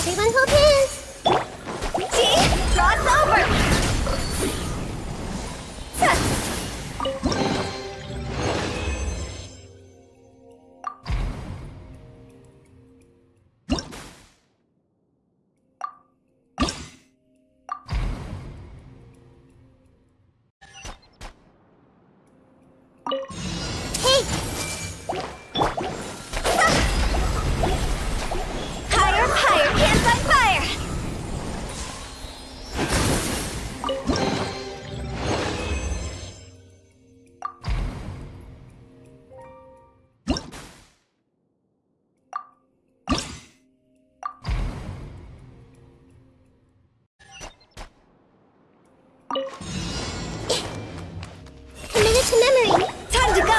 Everyone hold hands! Cross over! to memory. Time to go.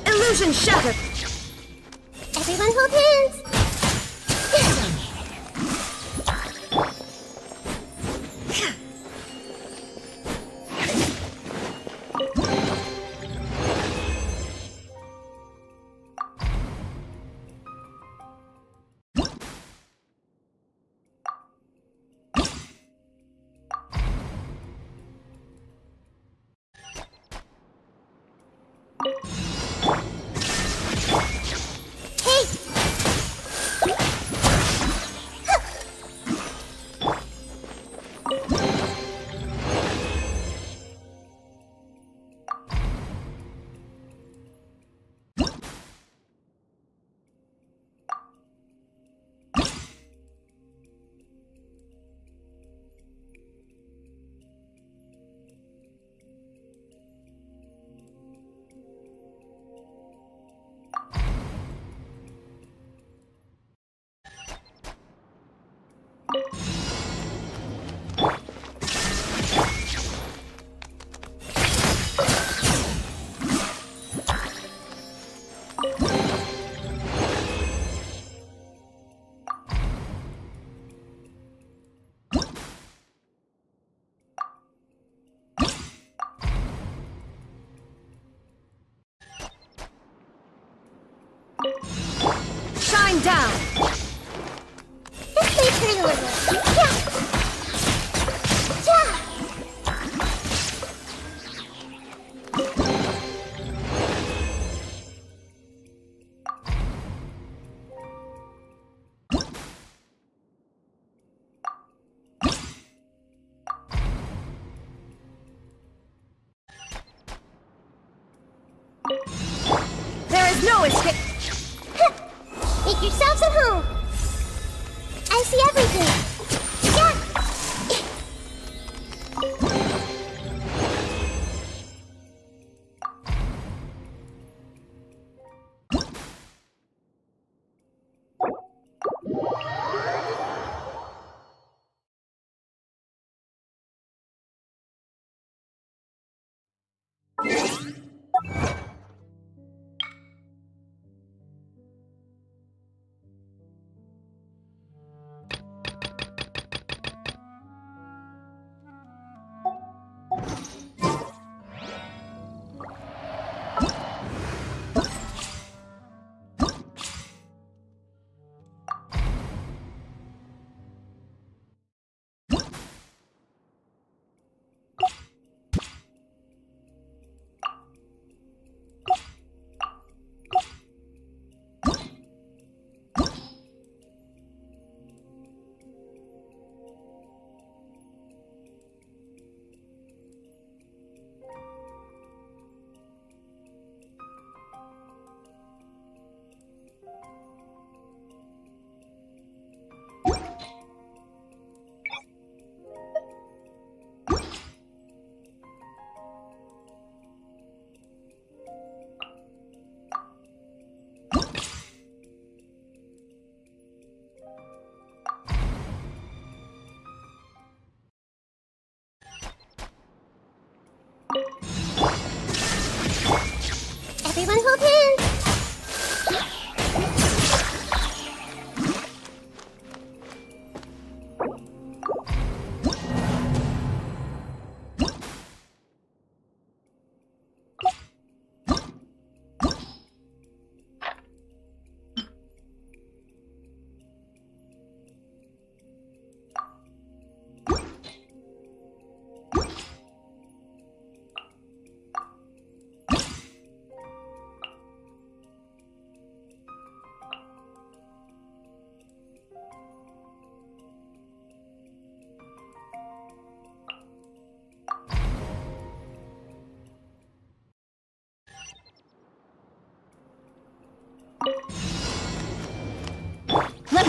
Illusion shattered! Everyone hold hands! Shine down! This may hurt a little. Yeah. There is no escape! Make yourselves at home! I see everything! Yeah!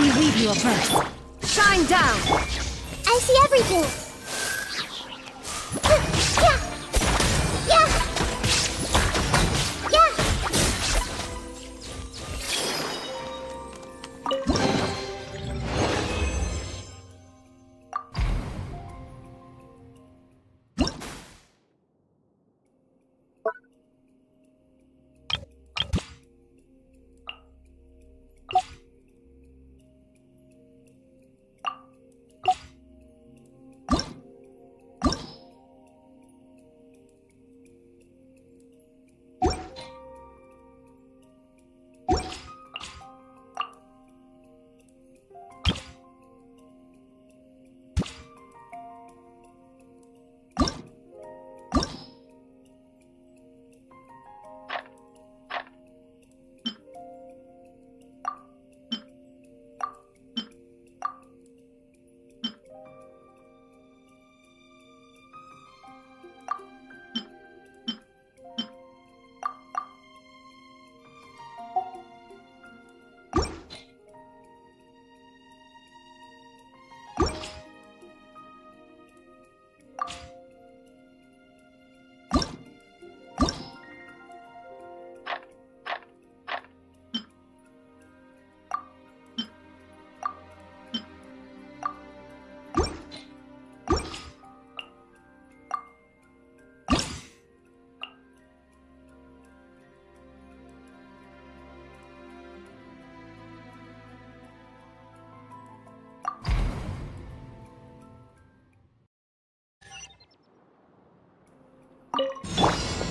me weave you a verse. Shine down! I see everything. Yeah. Yeah.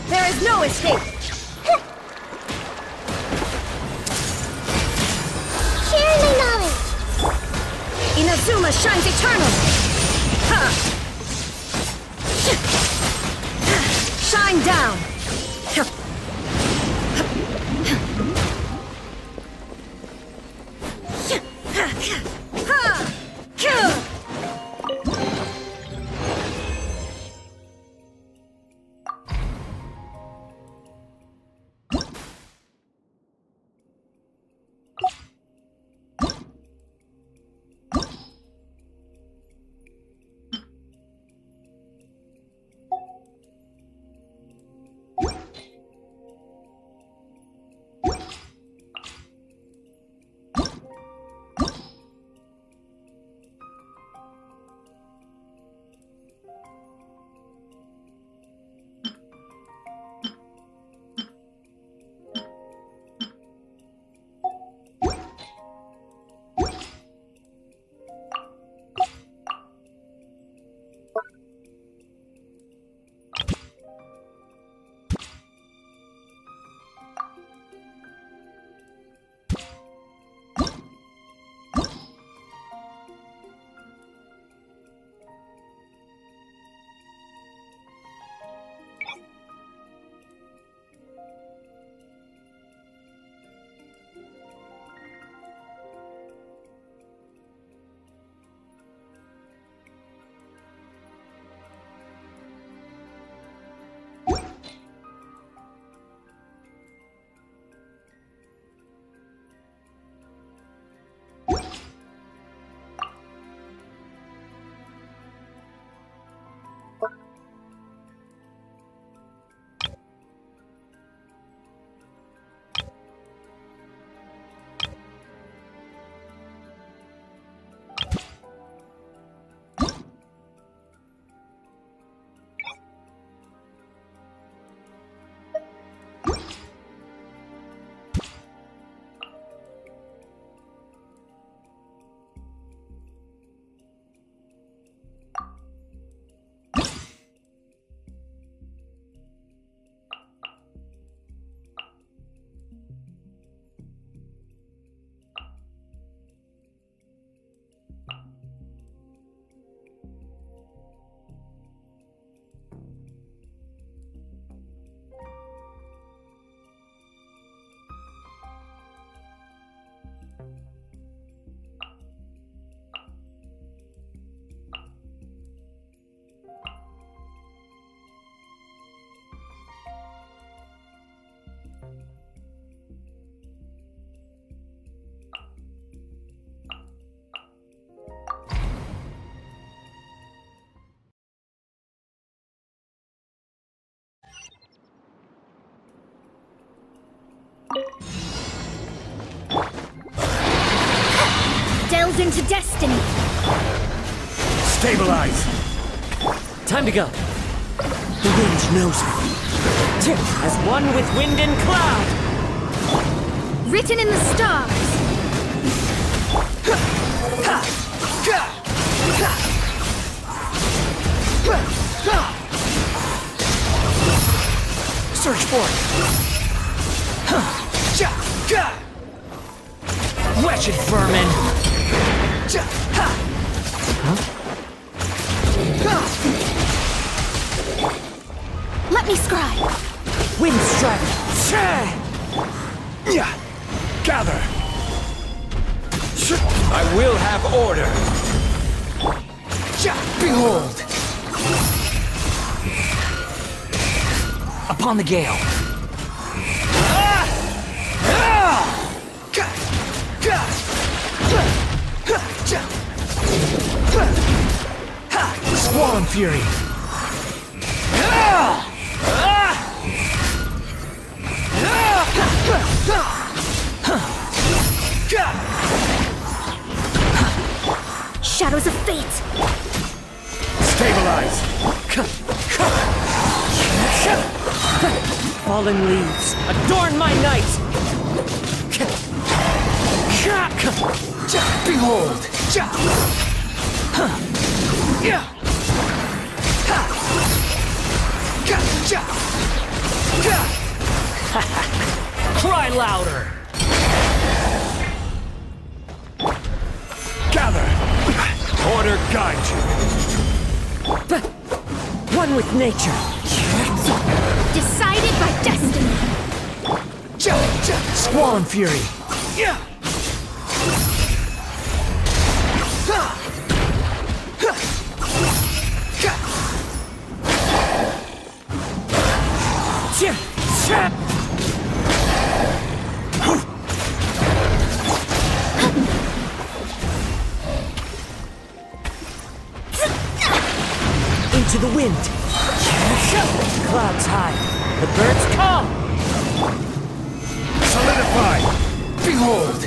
There is no escape! Share my knowledge. Inazuma shines eternal! Ha! Shine down! Willed into destiny. Stabilize. Time to go. The wind knows me. As one with wind and cloud. Written in the stars. Search for it. Wretched vermin. Let me scribe. Wind strike. Gather. I will have order. Behold. Upon the gale. Squall fury. Shadows of fate. Stabilize. Fallen leaves, adorn my night! Behold! Cry louder! Gather. Order guide you. One with nature. Decided by destiny. Squall and fury. Into the wind. Clouds high. The birds call. Solidify. Behold.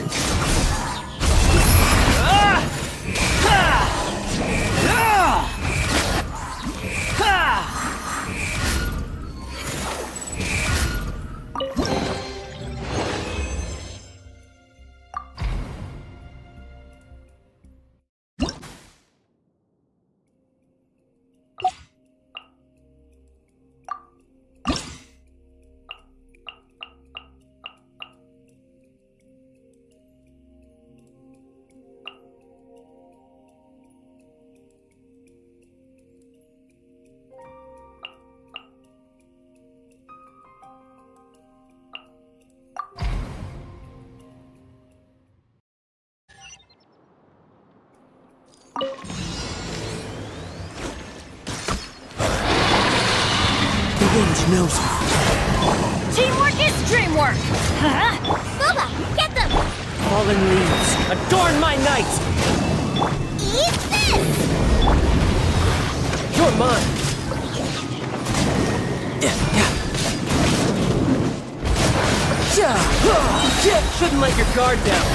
The wind knows me. Teamwork is dreamwork. Huh? Booba, get them! Fallen leaves, adorn my night! Eat this! You're mine! Shouldn't let your guard down.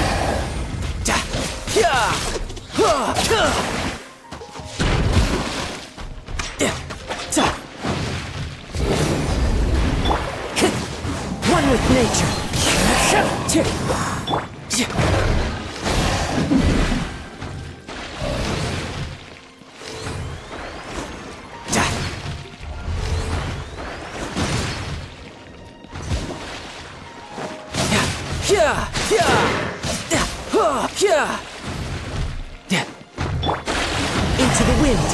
One with nature. Into the wind.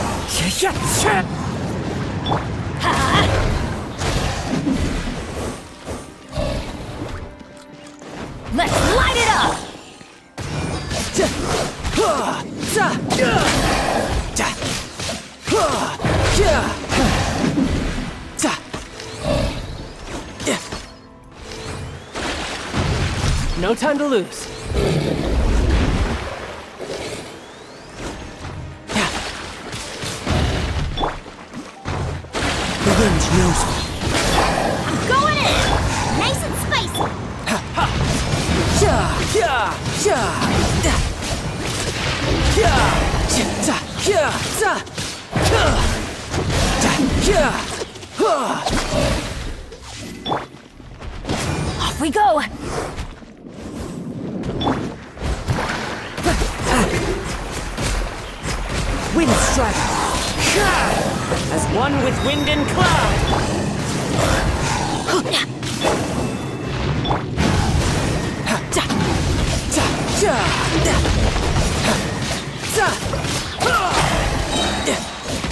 Let's light it up. No time to lose. The wind knows me. I'm going in. Nice and spicy. Off we go! Wind strike! As one with wind and cloud!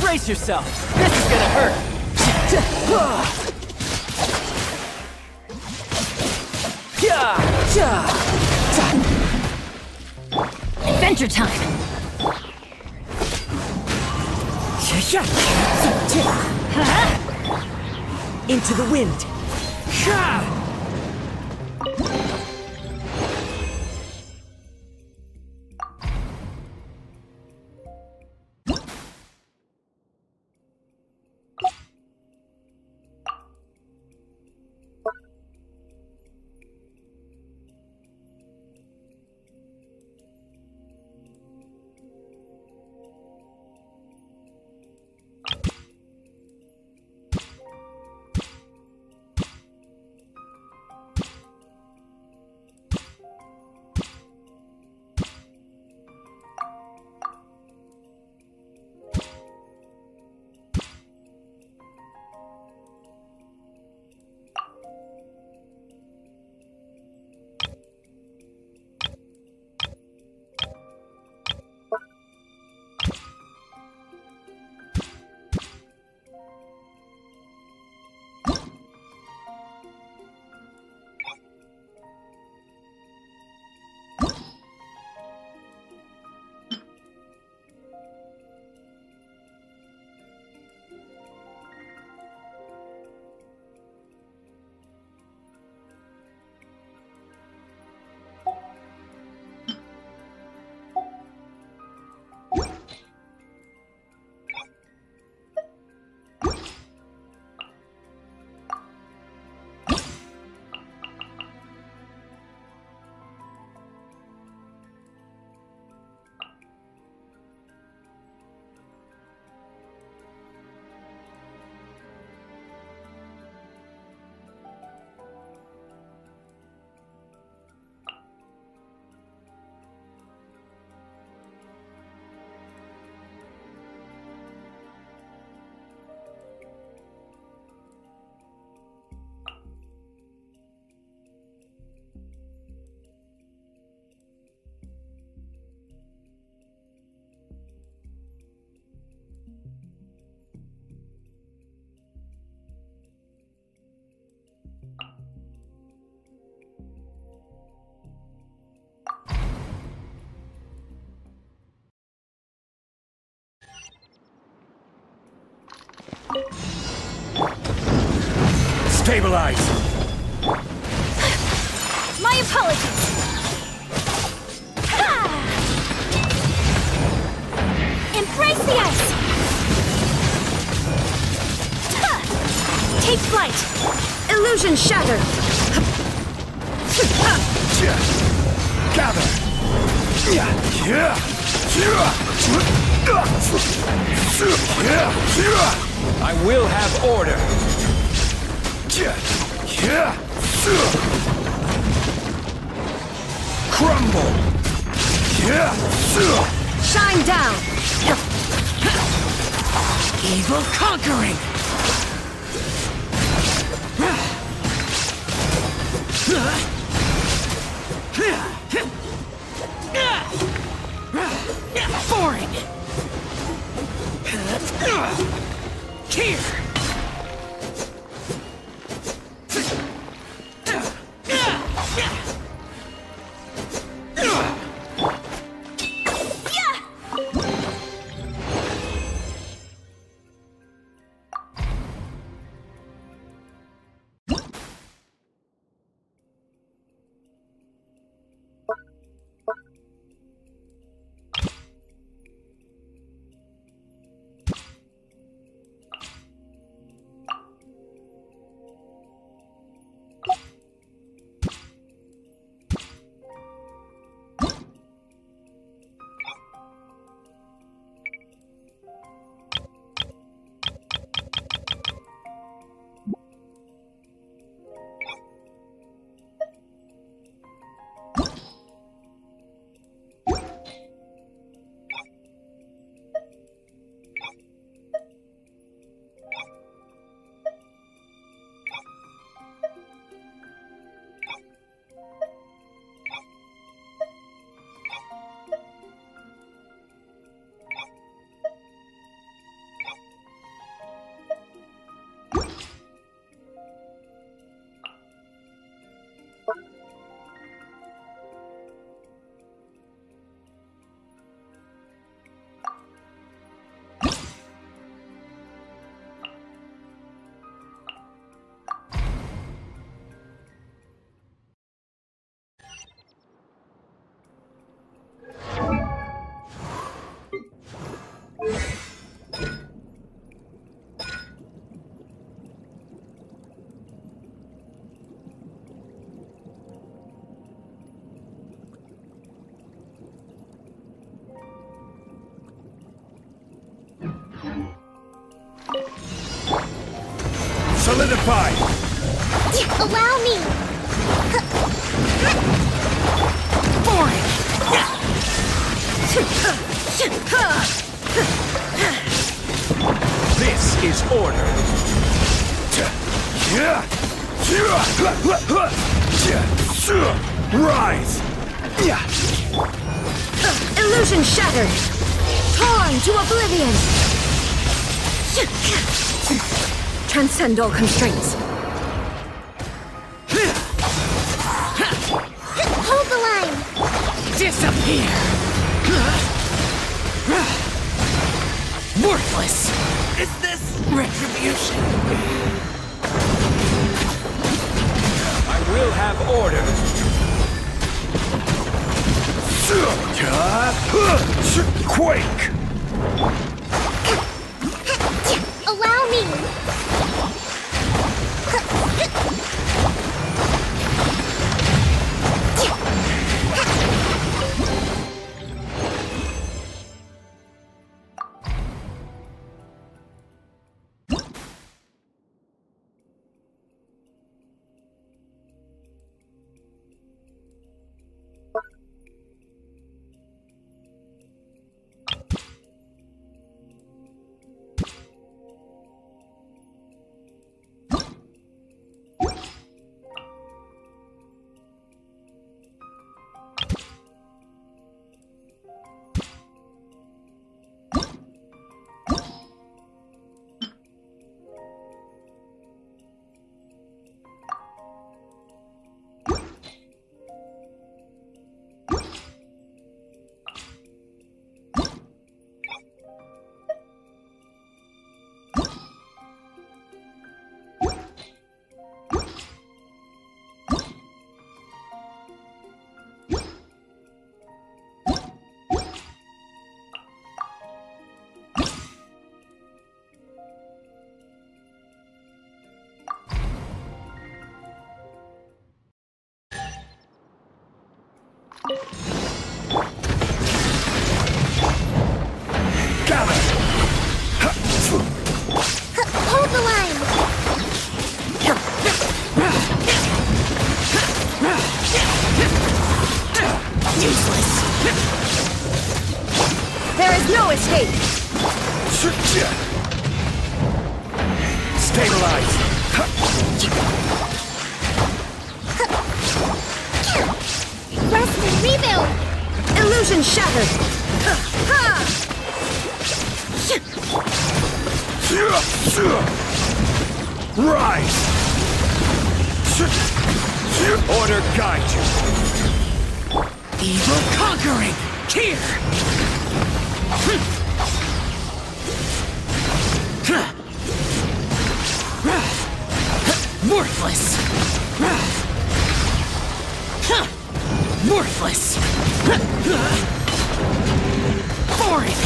Brace yourself! This is gonna hurt! Adventure time! Into the wind! Stabilize! My apologies! Ha! Embrace the ice! Ha! Take flight! Illusion shattered! Gather! I will have order! Crumble! Shine down! Evil conquering! Boring! Here! Solidify! Allow me! Boring! This is order! Rise! Illusion shattered! Torn to oblivion! Transcend all constraints. Hold the line! Disappear! Worthless! Is this retribution? I will have order! Quake! Allow me! Hold the line! Useless! There is no escape! Stabilize! Rest and rebuild! Illusion shattered! Rise! Order guide you! Evil conquering! Here! Worthless! Worthless! Boring!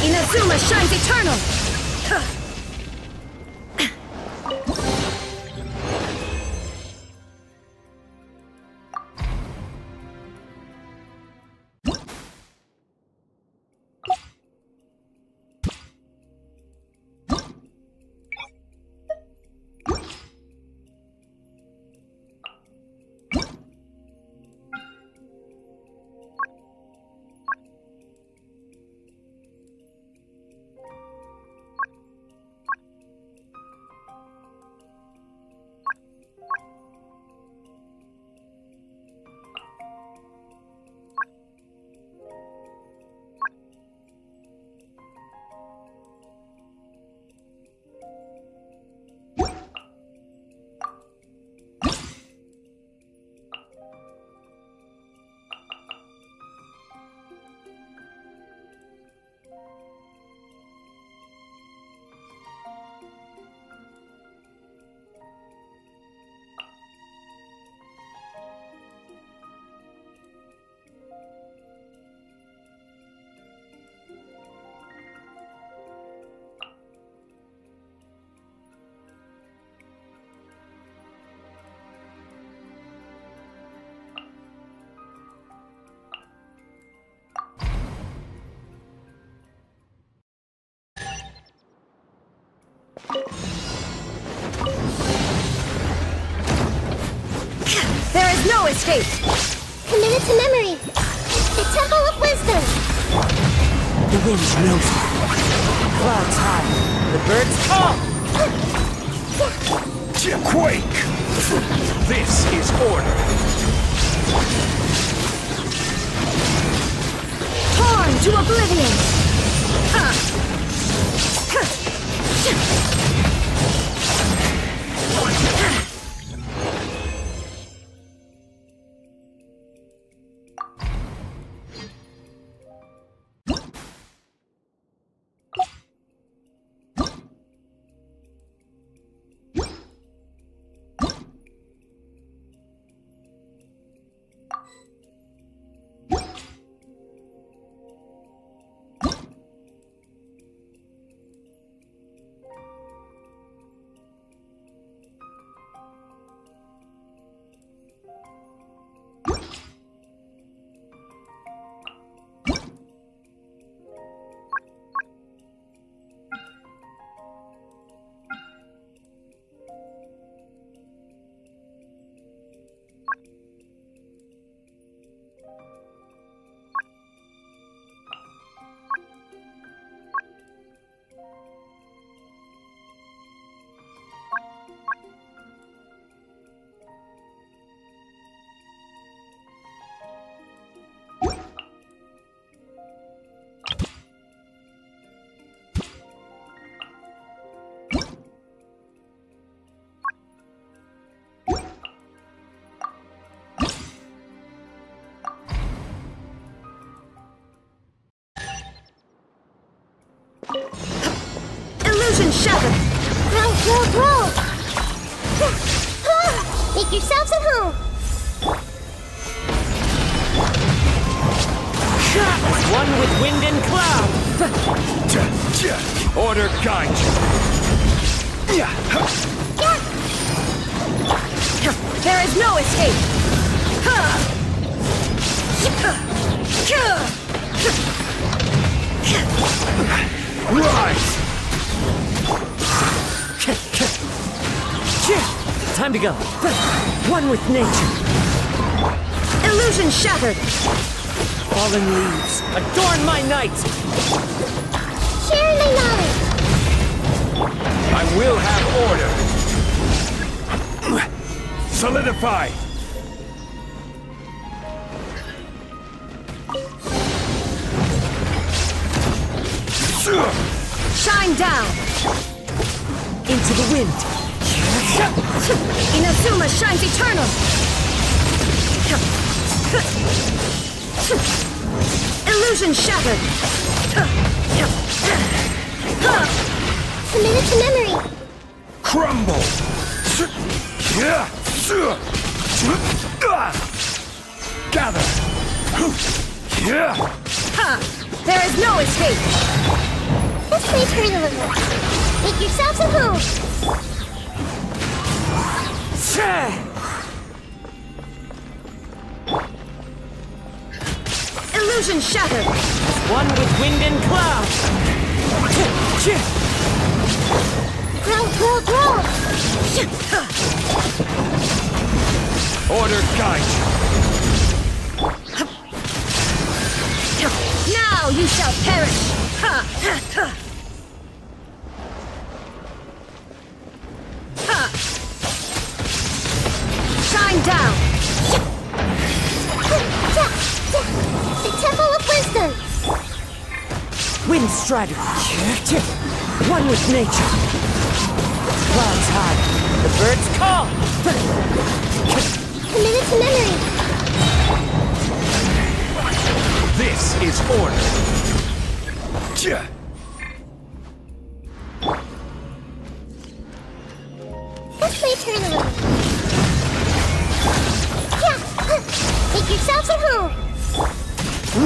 Inazuma shines eternal! There is no escape! Committed to memory. The Temple of Wisdom. The wind knows me. Clouds high. The birds call. Quake! This is order. Torn to oblivion! Illusion shattered! Roll! Make yourselves at home. As one with wind and cloud. Order guide you. There is no escape! Rise! Time to go. One with nature. Illusion shattered! Fallen leaves, adorn my night! Share my knowledge. I will have order. Solidify! Shine down! Into the wind. Inazuma shines eternal! Illusion shattered! Committed to memory. Crumble! Gather! There is no escape! This may turn a little. Make yourselves at home. Illusion shattered! One with wind and cloud. Roll! Order guide you. Now you shall perish! Shine down! The Temple of Wisdom. Wind strider. One with nature. Clouds high. The birds call. Committed to memory. This is order. This may turn a little. Make yourselves at home.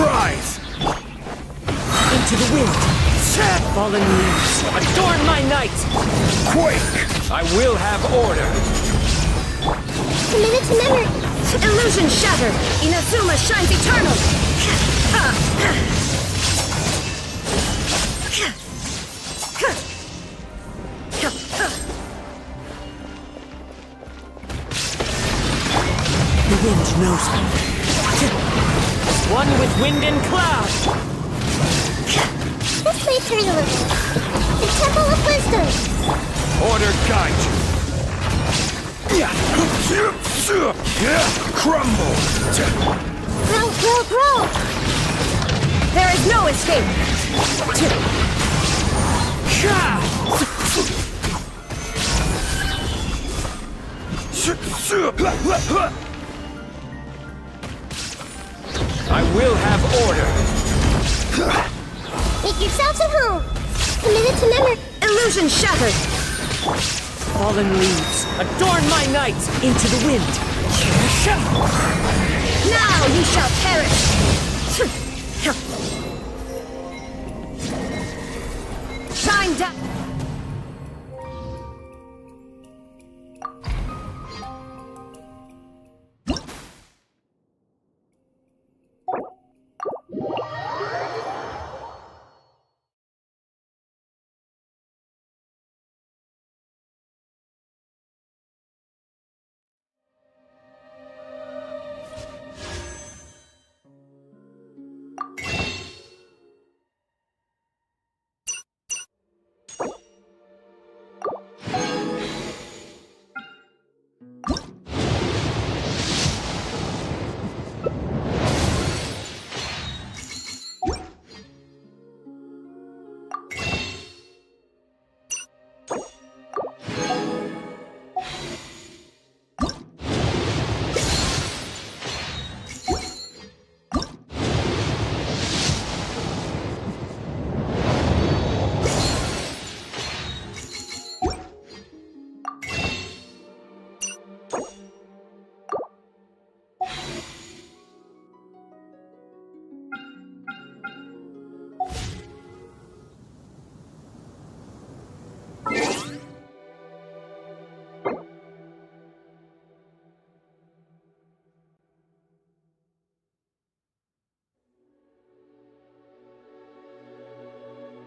Rise! Into the wind. Fallen leaves, adorn my night. Quake! I will have order. Committed to memory. Illusion shattered! Inazuma shines eternal! knows me. One with wind and cloud. This may turn a little. The Temple of Wisdom. Order guide you. Crumble. Grow, grow, grow. There is no escape! I will have order. Make yourselves at home. Committed to memory. Illusion shattered! Fallen leaves, adorn my night into the wind. Now you shall perish! Shine down!